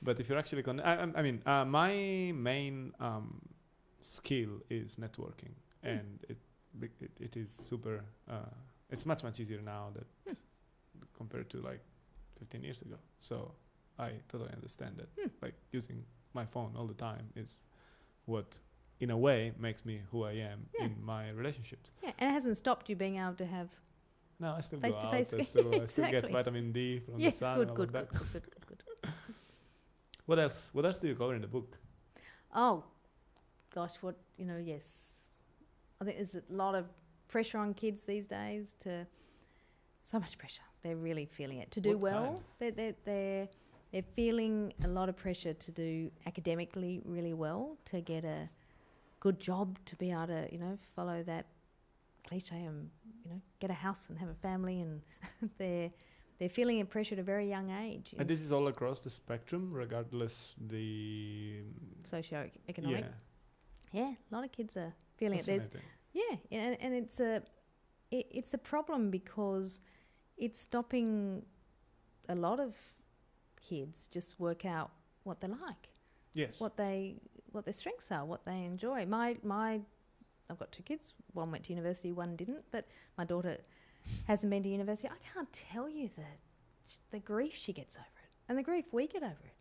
but if you're actually my main skill is networking, and it is super. It's much easier now that compared to like 15 years ago. So I totally understand that. Like using my phone all the time is what, in a way, makes me who I am in my relationships. Yeah, and it hasn't stopped you being able to have. No, I still face go to out. face. I still get vitamin D from the sun. Good. What else? What else do you cover in the book? Oh, gosh, yes. I think there's a lot of pressure on kids these days so much pressure. They're really feeling it. To do well, they're They're feeling a lot of pressure to do academically really well, to get a good job, to be able to, follow that cliche and, get a house and have a family, and they're feeling a pressure at a very young age. And this is all across the spectrum, regardless the Socio-economic. Yeah, a lot of kids are feeling it. And it's a problem because it's stopping a lot of kids just work out what they like. Yes. What their strengths are, what they enjoy. I've got 2 kids. One went to university, one didn't. But my daughter hasn't been to university. I can't tell you the grief she gets over it, and the grief we get over it.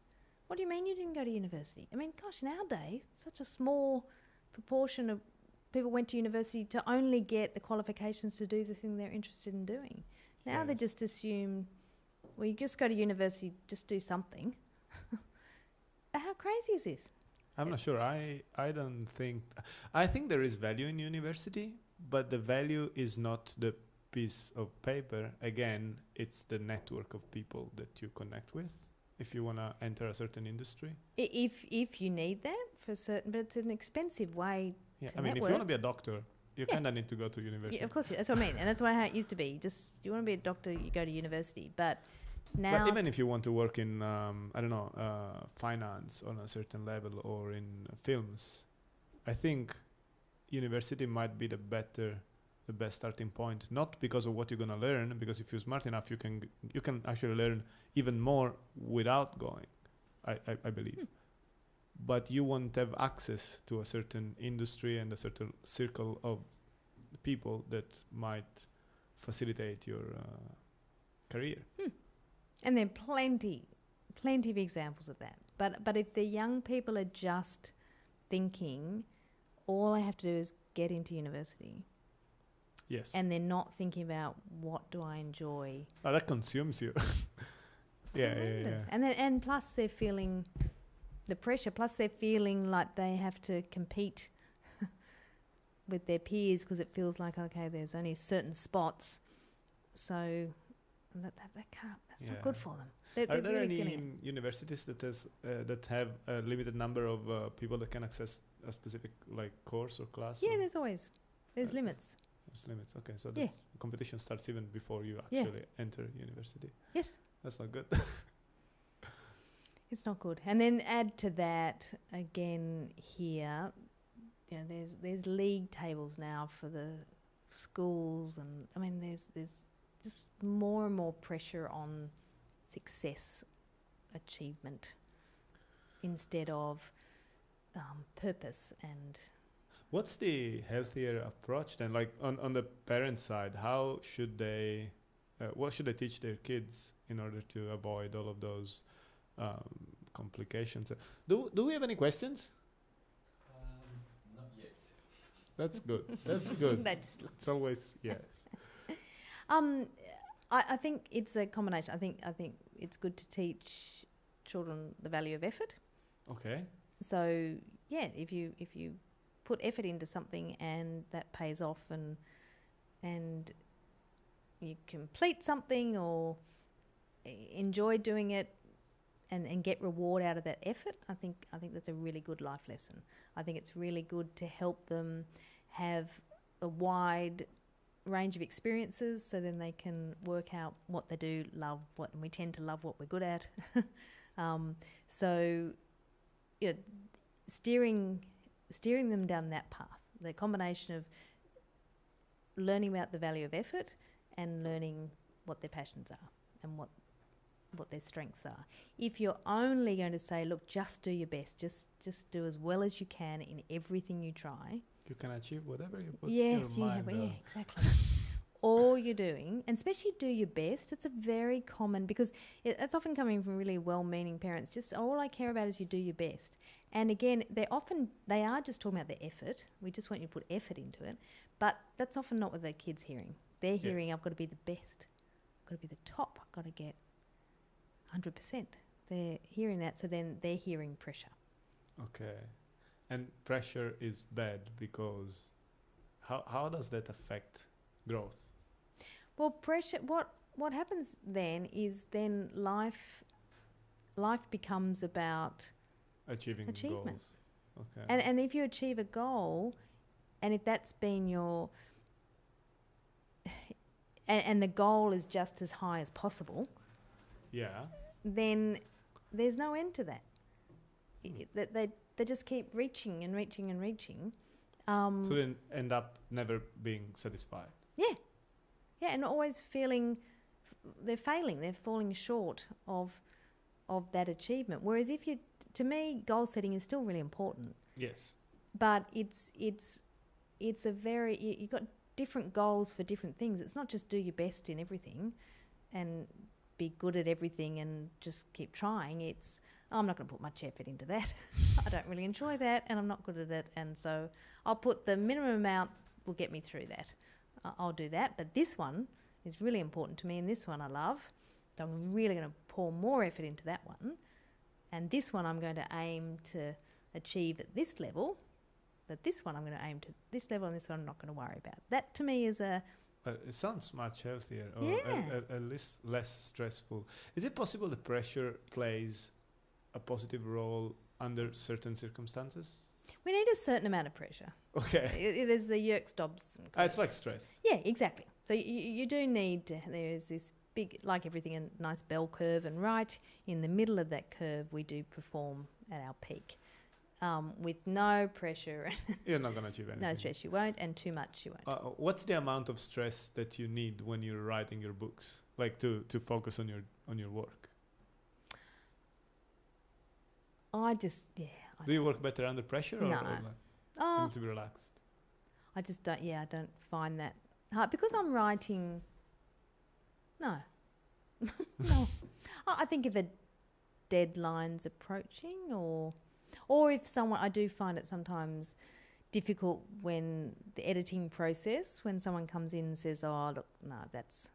What do you mean you didn't go to university? I mean, gosh, in our day, such a small proportion of people went to university to only get the qualifications to do the thing they're interested in doing. Now they just assume, well, you just go to university, just do something. How crazy is this? I'm not sure. I think there is value in university, but the value is not the piece of paper. Again, it's the network of people that you connect with if you want to enter a certain industry. If you need that for certain, but it's an expensive way to I mean, network. if you want to be a doctor, you kind of need to go to university. Yeah, of course, that's what I mean. And that's how it used to be. You want to be a doctor, you go to university. But now... But even if you want to work in, finance on a certain level or in films, I think university might be the best starting point. Not because of what you're going to learn, because if you're smart enough, you can actually learn even more without going, I believe. But you won't have access to a certain industry and a certain circle of people that might facilitate your career. And there are plenty of examples of that. But if the young people are just thinking, all I have to do is get into university. Yes. And they're not thinking about, what do I enjoy? Oh, that consumes you. Yeah. And plus they're feeling the pressure, plus they're feeling like they have to compete with their peers because it feels like, okay, there's only certain spots. So that can't, that's not good for them. Are there any universities that have a limited number of people that can access a specific course or class? Yeah, there's limits. There's limits. Okay, so the competition starts even before you actually enter university. Yes. That's not good. It's not good. And then add to that again here, there's league tables now for the schools, and I mean there's just more and more pressure on success, achievement, instead of purpose. And what's the healthier approach then? Like on the parent side, how should they, what should they teach their kids in order to avoid all of those complications? Do we have any questions? Not yet. That's good. That's good. It's always, yes. I think it's a combination. I think it's good to teach children the value of effort. Okay. So yeah, if you put effort into something and that pays off, and you complete something or enjoy doing it and get reward out of that effort, I think that's a really good life lesson. I think it's really good to help them have a wide range of experiences, so then they can work out what they do love, and we tend to love what we're good at. So steering them down that path, the combination of learning about the value of effort and learning what their passions are and what their strengths are. If you're only going to say, look, just do your best, just do as well as you can in everything you try, you can achieve whatever you put your mind on. Yeah, exactly. All you're doing, and especially do your best, it's a very common, because it's often coming from really well-meaning parents, just all I care about is you do your best. And again, they are just talking about the effort. We just want you to put effort into it. But that's often not what the kid's hearing. They're hearing, I've got to be the best. I've got to be the top. I've got to get 100%. They're hearing that, so then they're hearing pressure. Okay. And pressure is bad because how does that affect growth? Well, pressure, what happens then is life life becomes about Achieving achievement. goals. Okay. And if you achieve a goal, and if that's been your and the goal is just as high as possible, yeah. then there's no end to that. They just keep reaching and reaching and reaching. So they end up never being satisfied. Yeah, and always feeling they're failing, they're falling short of that achievement. Whereas to me, goal setting is still really important. Yes. But it's a very you've got different goals for different things. It's not just do your best in everything and be good at everything and just keep trying. It's I'm not going to put much effort into that. I don't really enjoy that, and I'm not good at it, and so I'll put the minimum amount will get me through that. I'll do that, but this one is really important to me, and this one I love. So I'm really going to pour more effort into that one, and this one I'm going to aim to achieve at this level, but this one I'm going to aim to this level, and this one I'm not going to worry about. That to me is a It sounds much healthier, or Yeah. at least less stressful. Is it possible that pressure plays a positive role under certain circumstances? we need a certain amount of pressure. Okay. There's the Yerkes-Dobson. It's like stress. Yeah, exactly. So you do need there is this big, like everything, a nice bell curve, and right in the middle of that curve we do perform at our peak. With no pressure, You're not going to achieve anything. no stress you won't, and too much you won't. What's the amount of stress that you need when you're writing your books, like to focus on your work? I just, Do you work better under pressure, or No. like you Oh, need to be relaxed? I just don't. Yeah, I don't find that hard because I'm writing. No, no. I think if a deadline's approaching, or if someone, I do find it sometimes difficult when the editing process, when someone comes in and says, "Oh, look, no, that's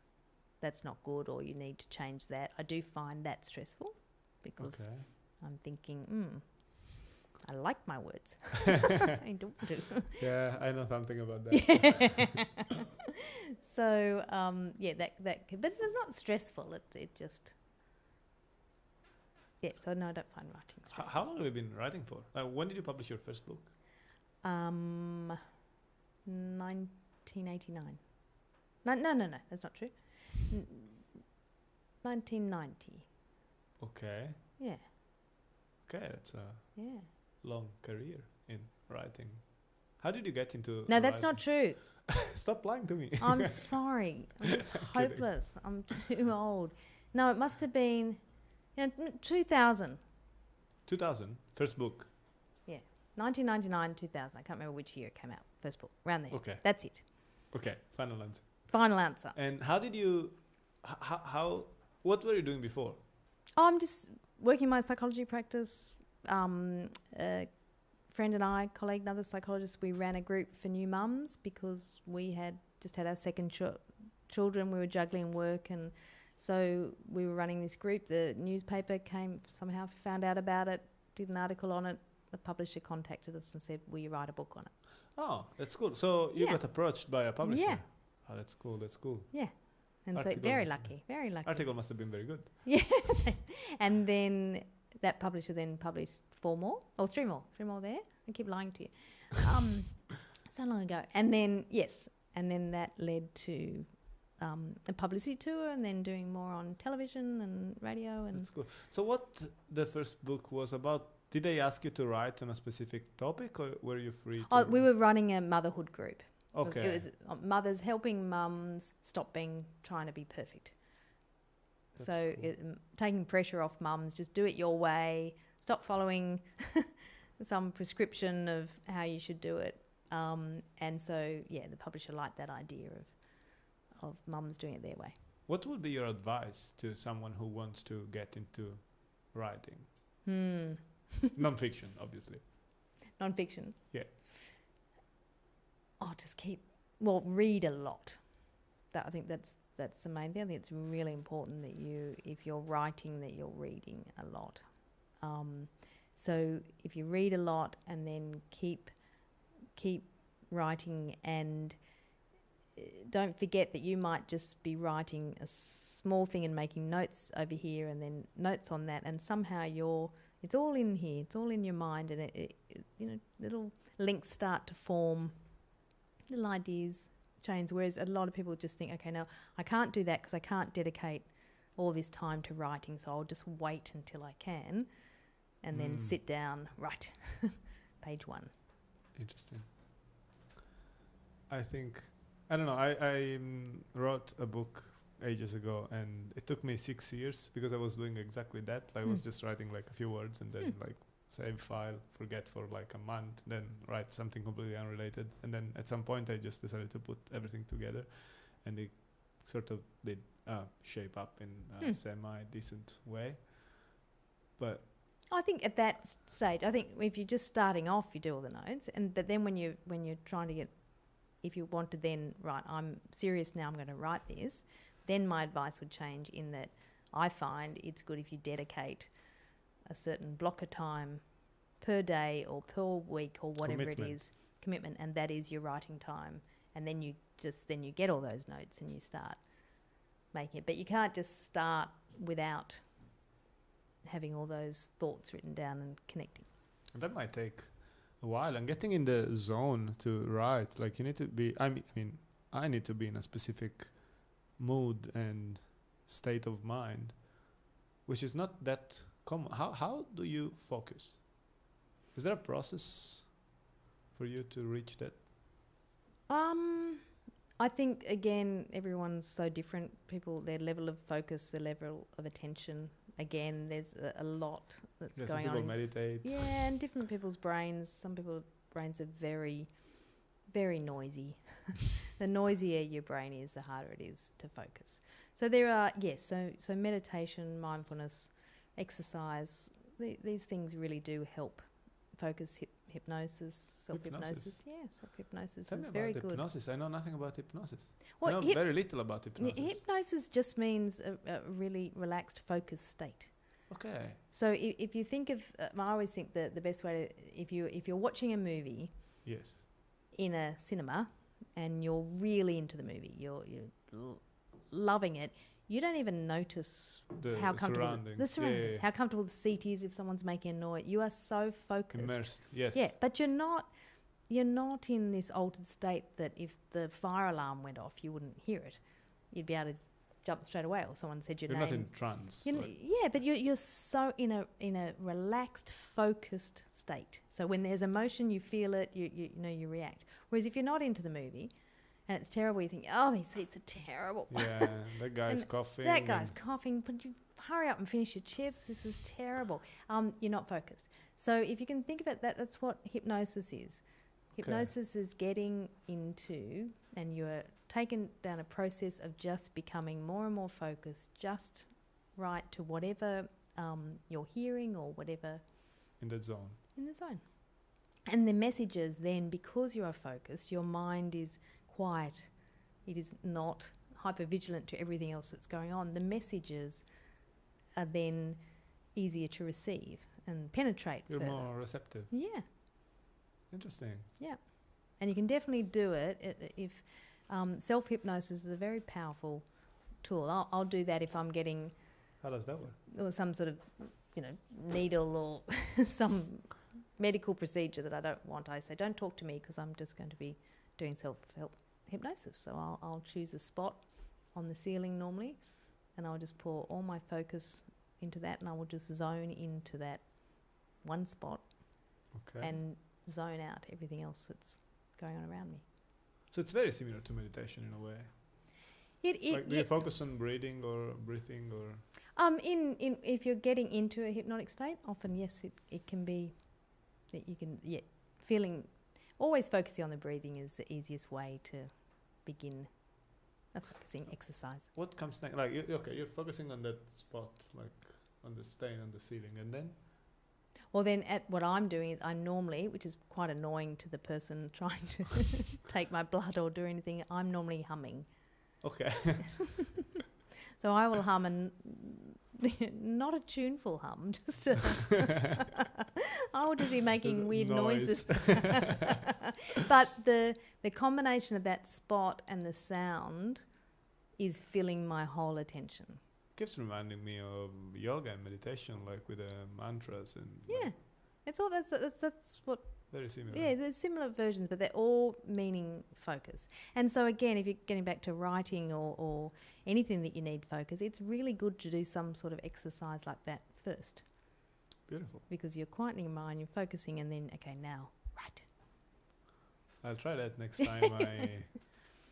not good," or you need to change that. I do find that stressful because Okay. I'm thinking, I like my words. I don't do. Yeah, I know something about that. So that but it's not stressful. It just So no, I don't find writing stressful. How long have you been writing for? When did you publish your first book? 1989. No, that's not true. 1990. Okay. Yeah, Okay, that's a yeah. long career in writing. How did you get into? No, that's not true. Stop lying to me. I'm sorry. I'm just hopeless. I'm too old. No, it must have been 2000. 2000, first book. 1999, 2000. I can't remember which year it came out. First book, around there. Okay. That's it. Okay, final answer. Final answer. And how did you? How? What were you doing before? I'm just working my psychology practice. A friend and I, colleague, another psychologist, we ran a group for new mums because we had just had our second children. We were juggling work, and so we were running this group. The newspaper somehow found out about it, did an article on it. The publisher contacted us and said, "Will you write a book on it?" Oh, that's cool. So you Yeah. got approached by a publisher. Yeah. Oh, that's cool. That's cool. Yeah. And Article so very must have lucky, very lucky. Article must have been very good. Yeah. And then that publisher then published 3 more there. I keep lying to you. So long ago. And then, and then that led to a publicity tour, and then doing more on television and radio. And That's cool. So what the first book was about? Did they ask you to write on a specific topic, or were you free to? we were running a motherhood group. Okay. It was mothers helping mums stop trying to be perfect. That's So cool. taking pressure off mums, just do it your way, stop following some prescription of how you should do it. And so, the publisher liked that idea of mums doing it their way. What would be your advice to someone who wants to get into writing? Non-fiction, obviously. Non-fiction. Yeah. Just read a lot. I think that's the main thing. I think it's really important that if you're writing, that you're reading a lot. So if you read a lot and then keep writing, and don't forget that you might just be writing a small thing and making notes over here and then notes on that, and somehow it's all in here, it's all in your mind, and it little links start to form, little ideas chains, whereas a lot of people just think, okay, no, I can't do that because I can't dedicate all this time to writing, so I'll just wait until I can and then sit down, right, page 1. Interesting. I think, I don't know, I wrote a book ages ago, and it took me 6 years because I was doing exactly that. I was just writing like a few words and then like save file, forget for like a month, then write something completely unrelated. And then at some point I just decided to put everything together, and it sort of did shape up in a semi-decent way. But I think at that stage, I think if you're just starting off, you do all the notes, but then when you're trying to get, if you want to then write, I'm serious now, I'm going to write this, then my advice would change in that I find it's good if you dedicate a certain block of time per day or per week or whatever it is, commitment, and that is your writing time. And then you get all those notes and you start making it. But you can't just start without having all those thoughts written down and connecting. And that might take a while, and getting in the zone to write, like you need to be, I mean, I need to be in a specific mood and state of mind, which is not that common. How do you focus? Is there a process for you to reach that? I think, again, everyone's so different. People, their level of focus, their level of attention. Again, there's a lot that's going on. Some people meditate. Yeah, and different people's brains. Some people's brains are very, very noisy. The noisier your brain is, the harder it is to focus. So there are, so meditation, mindfulness, exercise, these things really do help focus. Hypnosis, self-hypnosis. Yeah, self-hypnosis is very good. Hypnosis. I know nothing about hypnosis. Well, I know very little about hypnosis. Hypnosis just means a really relaxed, focused state. Okay. So if you think of, I always think that the best way to, if you're watching a movie, yes, in a cinema, and you're really into the movie, you're loving it, you don't even notice how comfortable the surroundings, how comfortable the seat is if someone's making a noise. You are so focused. Immersed, yes. Yeah, but you're not in this altered state that if the fire alarm went off, you wouldn't hear it. You'd be able to jump straight away, or someone said your name. You're not in trance. Yeah, but you're so in a relaxed, focused state. So when there's emotion, you feel it, you know, you react. Whereas if you're not into the movie, and it's terrible, you think, oh, these seats are terrible. Yeah, that guy's coughing. That guy's coughing. But you hurry up and finish your chips. This is terrible. You're not focused. So if you can think about that, that's what hypnosis is. Hypnosis is getting into, and you're taken down a process of just becoming more and more focused, just right to whatever you're hearing or whatever. In the zone. In the zone. And the messages then, because you are focused, your mind is quiet. It is not hypervigilant to everything else that's going on. The messages are then easier to receive and penetrate. You're further. More receptive. Yeah. Interesting. Yeah. And you can definitely do it if self-hypnosis is a very powerful tool. I'll do that if I'm getting... How does that work? Or some sort of, needle or some medical procedure that I don't want. I say, don't talk to me because I'm just going to be doing self-help hypnosis. So I'll choose a spot on the ceiling normally, and I'll just pour all my focus into that, and I will just zone into that one spot and zone out everything else that's going on around me. So it's very similar to meditation in a way. Do you focus on breathing or breathing or? If you're getting into a hypnotic state, often yes, it can be that you can feeling. Always focusing on the breathing is the easiest way to begin a focusing exercise. What comes next? Like, you're focusing on that spot, like on the stain on the ceiling, and then? Well, then what I'm doing is I normally, which is quite annoying to the person trying to take my blood or do anything, I'm normally humming. Okay. So I will hum not a tuneful hum, just I will just be making weird Noise. noises. But the combination of that spot and the sound is filling my whole attention. Keeps reminding me of yoga and meditation, like with the mantras and Yeah, it's all that's what. very similar. Yeah, there's similar versions, but they're all meaning focus. And so again, if you're getting back to writing or anything that you need focus, it's really good to do some sort of exercise like that first. Beautiful. Because you're quietening your mind, you're focusing, and then, okay, now, right. I'll try that next time I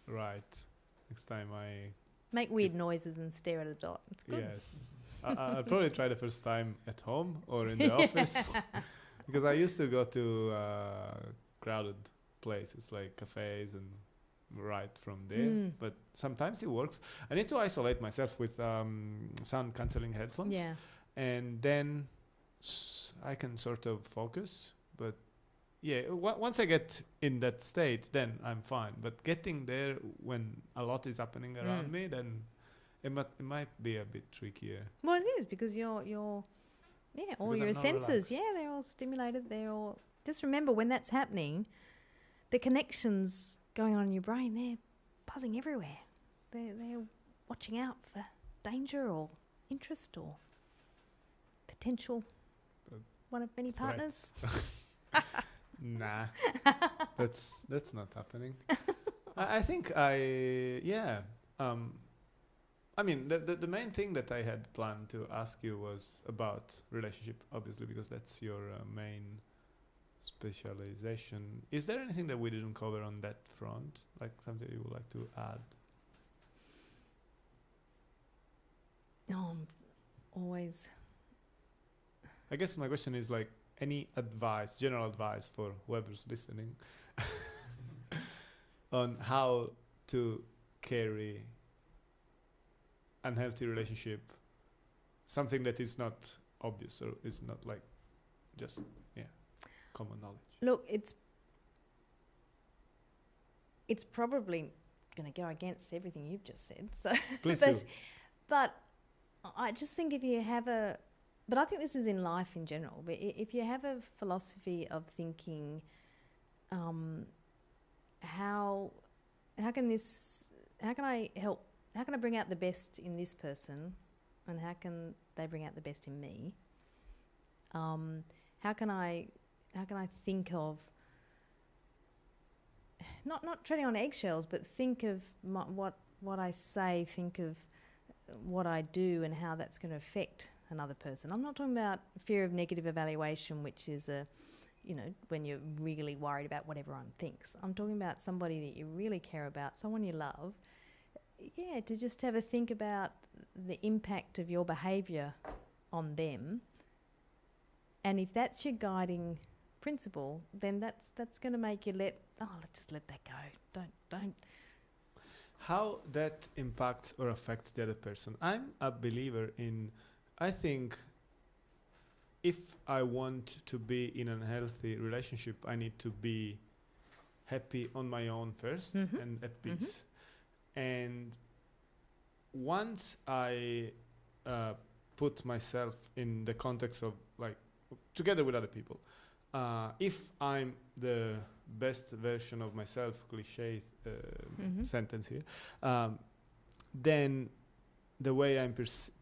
write. Next time I... Make weird noises and stare at a dot. It's good. Yeah. I'll probably try the first time at home or in the office. Because I used to go to crowded places like cafes and write from there. But sometimes it works. I need to isolate myself with sound cancelling headphones. Yeah. And then I can sort of focus. But yeah, once I get in that state, then I'm fine. But getting there when a lot is happening around me, then it might be a bit trickier. Well, it is because you're yeah, all Because your I'm not senses, relaxed. yeah, they're all stimulated. They're all just remember when that's happening, the connections going on in your brain, they're buzzing everywhere. They're watching out for danger or interest or potential one of many partners. Nah, that's not happening. I think I mean, the main thing that I had planned to ask you was about relationship, obviously, because that's your main specialization. Is there anything that we didn't cover on that front, like something you would like to add? No, I'm always. I guess my question is like any advice, general advice for whoever's listening on how to carry unhealthy relationship, something that is not obvious or is not like just common knowledge. Look, it's probably going to go against everything you've just said. So, Please do. But I just think if you have but I think this is in life in general. But if you have a philosophy of thinking, how can I help? How can I bring out the best in this person, and how can they bring out the best in me? How can I think of not treading on eggshells, but think of what I say, think of what I do, and how that's going to affect another person. I'm not talking about fear of negative evaluation, which is when you're really worried about what everyone thinks. I'm talking about somebody that you really care about, someone you love. Yeah, to just have a think about the impact of your behaviour on them, and if that's your guiding principle, then that's going to make you let's just let that go. Don't. How that impacts or affects the other person. I'm a believer in. I think if I want to be in a healthy relationship, I need to be happy on my own first and at peace. And once I put myself in the context of like together with other people, if I'm the best version of myself, cliche sentence here, then the way I'm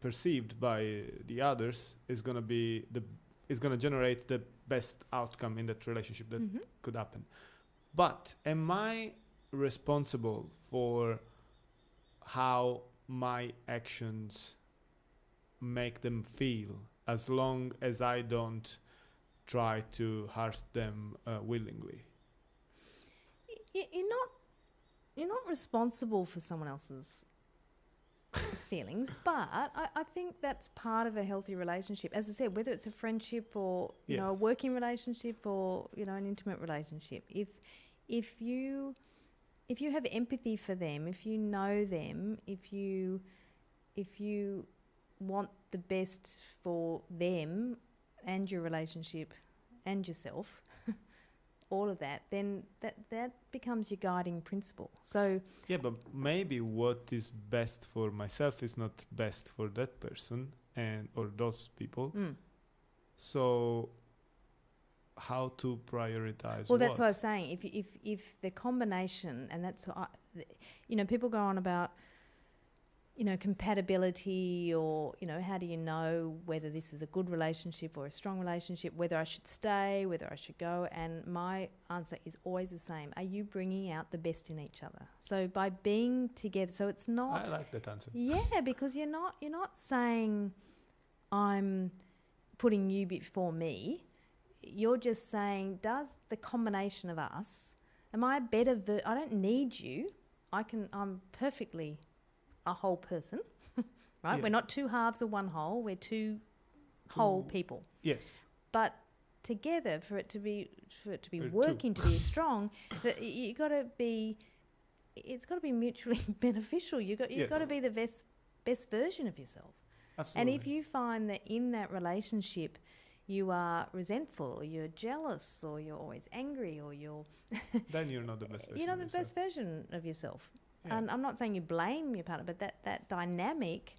perceived by the others is gonna generate the best outcome in that relationship that could happen. But am I responsible for how my actions make them feel, as long as I don't try to hurt them willingly? You're not responsible for someone else's feelings, but I think that's part of a healthy relationship. As I said, whether it's a friendship or a working relationship or an intimate relationship, if you have empathy for them, if you know them, if you want the best for them and your relationship and yourself, all of that, then that becomes your guiding principle. So yeah, but maybe what is best for myself is not best for that person or those people. So how to prioritize. Well, that's what I was saying. If the combination, and that's what people go on about, compatibility, or how do you know whether this is a good relationship or a strong relationship, whether I should stay, whether I should go, and my answer is always the same. Are you bringing out the best in each other? So by being together, so it's not. I like that answer. Yeah, because you're not saying I'm putting you before me. You're just saying, does the combination of us, am I a better I don't need you. I'm perfectly a whole person, right? Yes. We're not two halves of one whole. We're two whole people. Yes. But together, for it to be We're working, to be strong, it's got to be mutually beneficial. You've got to be the best version of yourself. Absolutely. And if you find that in that relationship you are resentful, or you're jealous, or you're always angry, or then you're not the best version. you're not of the yourself. best version of yourself. Yeah. And I'm not saying you blame your partner, but that dynamic,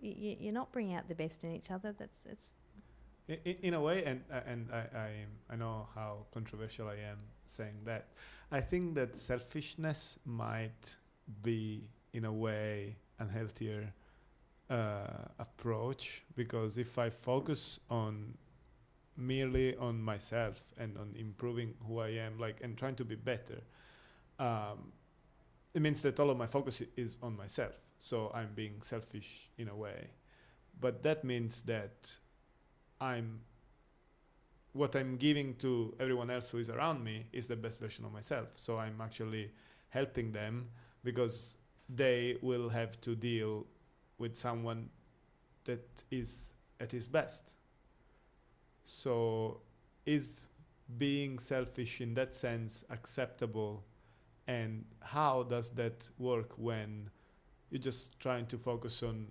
you're not bringing out the best in each other. It's in a way, and I know how controversial I am saying that. I think that selfishness might be, in a way, unhealthier approach, because if I focus merely on myself and on improving who I am, and trying to be better, it means that all of my focus is on myself. So I'm being selfish in a way, but that means that what I'm giving to everyone else who is around me is the best version of myself. So I'm actually helping them, because they will have to deal with someone that is at his best. So is being selfish in that sense acceptable? And how does that work when you're just trying to focus on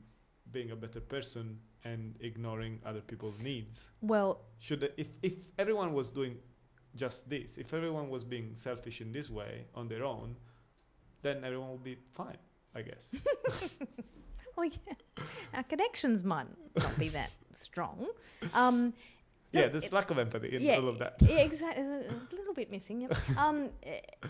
being a better person and ignoring other people's needs? well, If everyone was doing just this, if everyone was being selfish in this way on their own, then everyone would be fine, I guess. well, yeah, our connections might not be that strong. There's lack of empathy in all of that. Yeah, exactly. A little bit missing. Yep.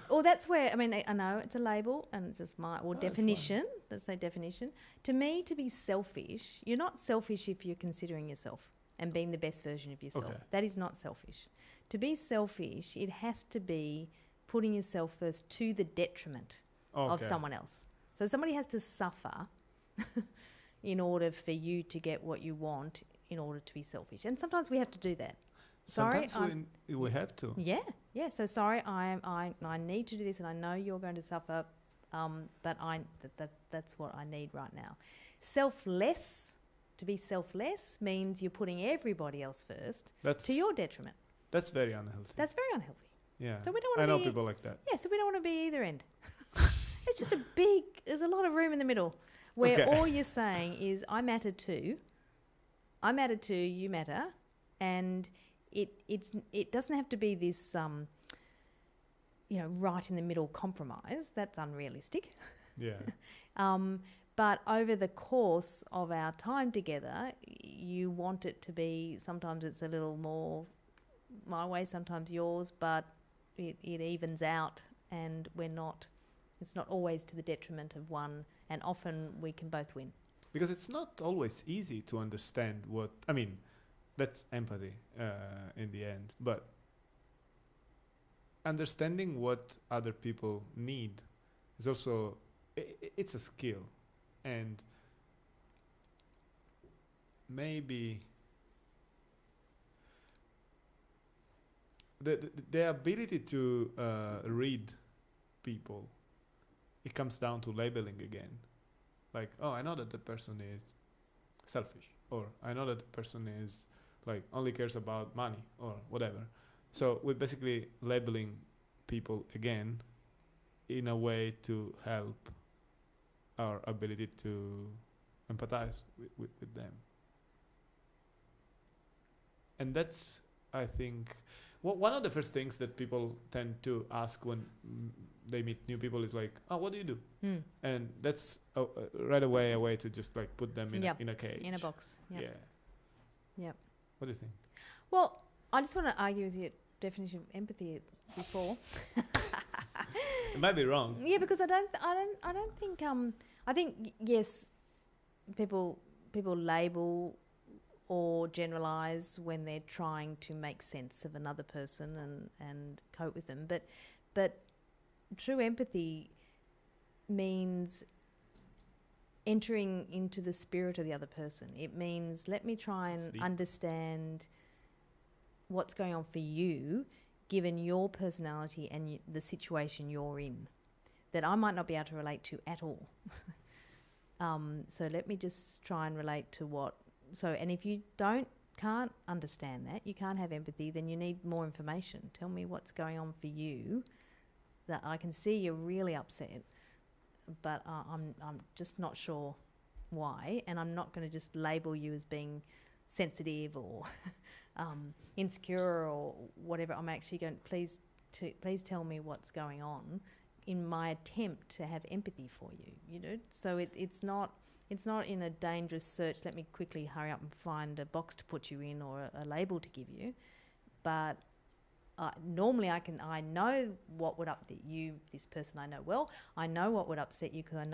Well, that's where, I know it's a label and it's just definition. Let's say definition. To me, to be selfish, you're not selfish if you're considering yourself and being the best version of yourself. Okay. That is not selfish. To be selfish, it has to be putting yourself first to the detriment of someone else. So somebody has to suffer in order for you to get what you want, in order to be selfish. And sometimes we have to do that. Sometimes we have to. Yeah. So sorry, I need to do this, and I know you're going to suffer, but that's what I need right now. To be selfless means you're putting everybody else first to your detriment. That's very unhealthy. That's very unhealthy. Yeah. So we don't want I to know people like that. Yeah, so we don't want to be either end. It's just there's a lot of room in the middle where all you're saying is, I matter too, you matter, and it doesn't have to be this right in the middle compromise. That's unrealistic. Yeah. But over the course of our time together, you want it to be, sometimes it's a little more my way, sometimes yours, but it evens out, and it's not always to the detriment of one, and often we can both win. Because it's not always easy to understand that's empathy in the end, but understanding what other people need is also, it's a skill. And maybe the ability to read people, it comes down to labeling again. I know that the person is selfish, or I know that the person is only cares about money, or whatever. So we're basically labeling people again in a way to help our ability to empathize with them. And that's, I think, one of the first things that people tend to ask when they meet new people is what do you do? And that's right away a way to just put them in a cage. In a box. Yep. Yeah. Yep. What do you think? Well, I just want to argue with you definition of empathy before. It might be wrong. Yeah, because I don't think I think yes, people label or generalize when they're trying to make sense of another person and cope with them, but true empathy means entering into the spirit of the other person. It means let me try and understand what's going on for you, given your personality and the situation you're in, that I might not be able to relate to at all. So let me just try and relate to what. So, and if you can't understand that, you can't have empathy, then you need more information. Tell me what's going on for you. That I can see you're really upset, but I'm just not sure why, and I'm not going to just label you as being sensitive or insecure or whatever. I'm actually going, please tell me what's going on in my attempt to have empathy for you, you know. So it's not in a dangerous search, let me quickly hurry up and find a box to put you in or a label to give you. But normally I know what would upset you, this person I know well. I know what would upset you because I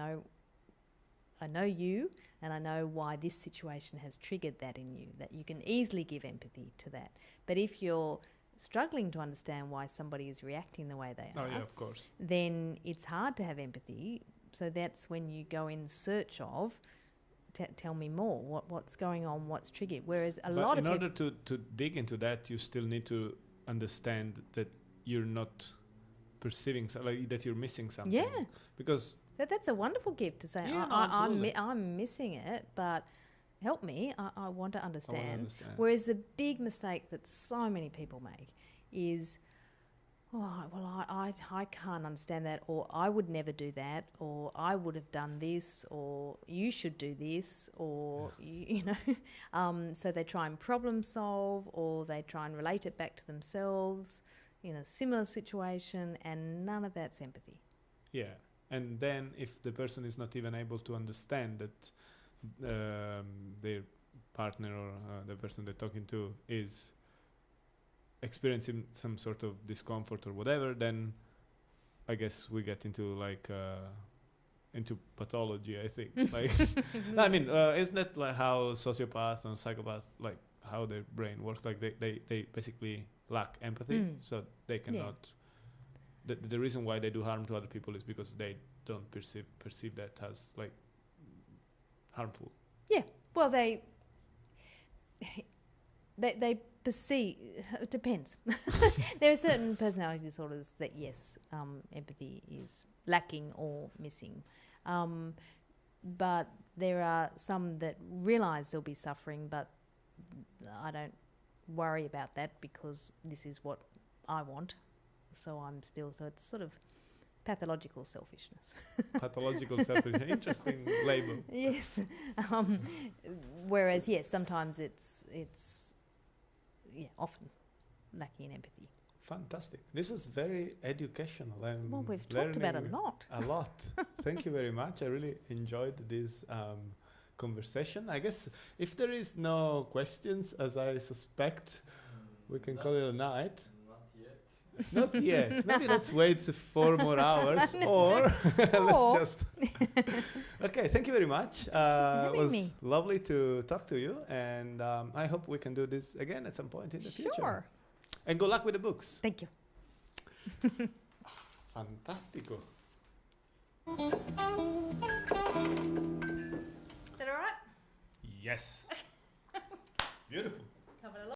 know you, and I know why this situation has triggered that in you, that you can easily give empathy to that. But if you're struggling to understand why somebody is reacting the way they are, yeah, of course, then it's hard to have empathy. So that's when you go in search of, tell me more, what's going on, what's triggered. Whereas a lot of people... in order to dig into that, you still need to understand that you're not perceiving, like that you're missing something. Yeah. Because... That's a wonderful gift to say, Yeah, I'm missing it, but help me, I want to understand. Whereas the big mistake that so many people make is... oh, well, I can't understand that, or I would never do that, or I would have done this, or you should do this, or, you know. So they try and problem solve, or they try and relate it back to themselves in a similar situation, and none of that's empathy. Yeah. And then if the person is not even able to understand that their partner or the person they're talking to is experiencing some sort of discomfort or whatever, then I guess we get into like into pathology, I think. Like, I mean, isn't that like how sociopath and psychopath, like how their brain works? Like they basically lack empathy, so they cannot. The reason why they do harm to other people is because they don't perceive that as like harmful. Yeah. Well, they perceive, it depends. There are certain personality disorders that, yes, empathy is lacking or missing. But there are some that realise they'll be suffering, but I don't worry about that because this is what I want. So it's sort of pathological selfishness. Pathological selfishness, interesting label. Yes. Whereas, yes, sometimes it's often lacking in empathy. Fantastic. This was very educational. Well, we've talked about a lot. A lot. Thank you very much. I really enjoyed this conversation. I guess if there is no questions, as I suspect, we can call it a night. Not yet. Maybe let's wait 4 more hours, or let's just... Okay, thank you very much. It was lovely to talk to you, and I hope we can do this again at some point in the future. Sure. And good luck with the books. Thank you. Fantastico. Is that all right? Yes. Beautiful.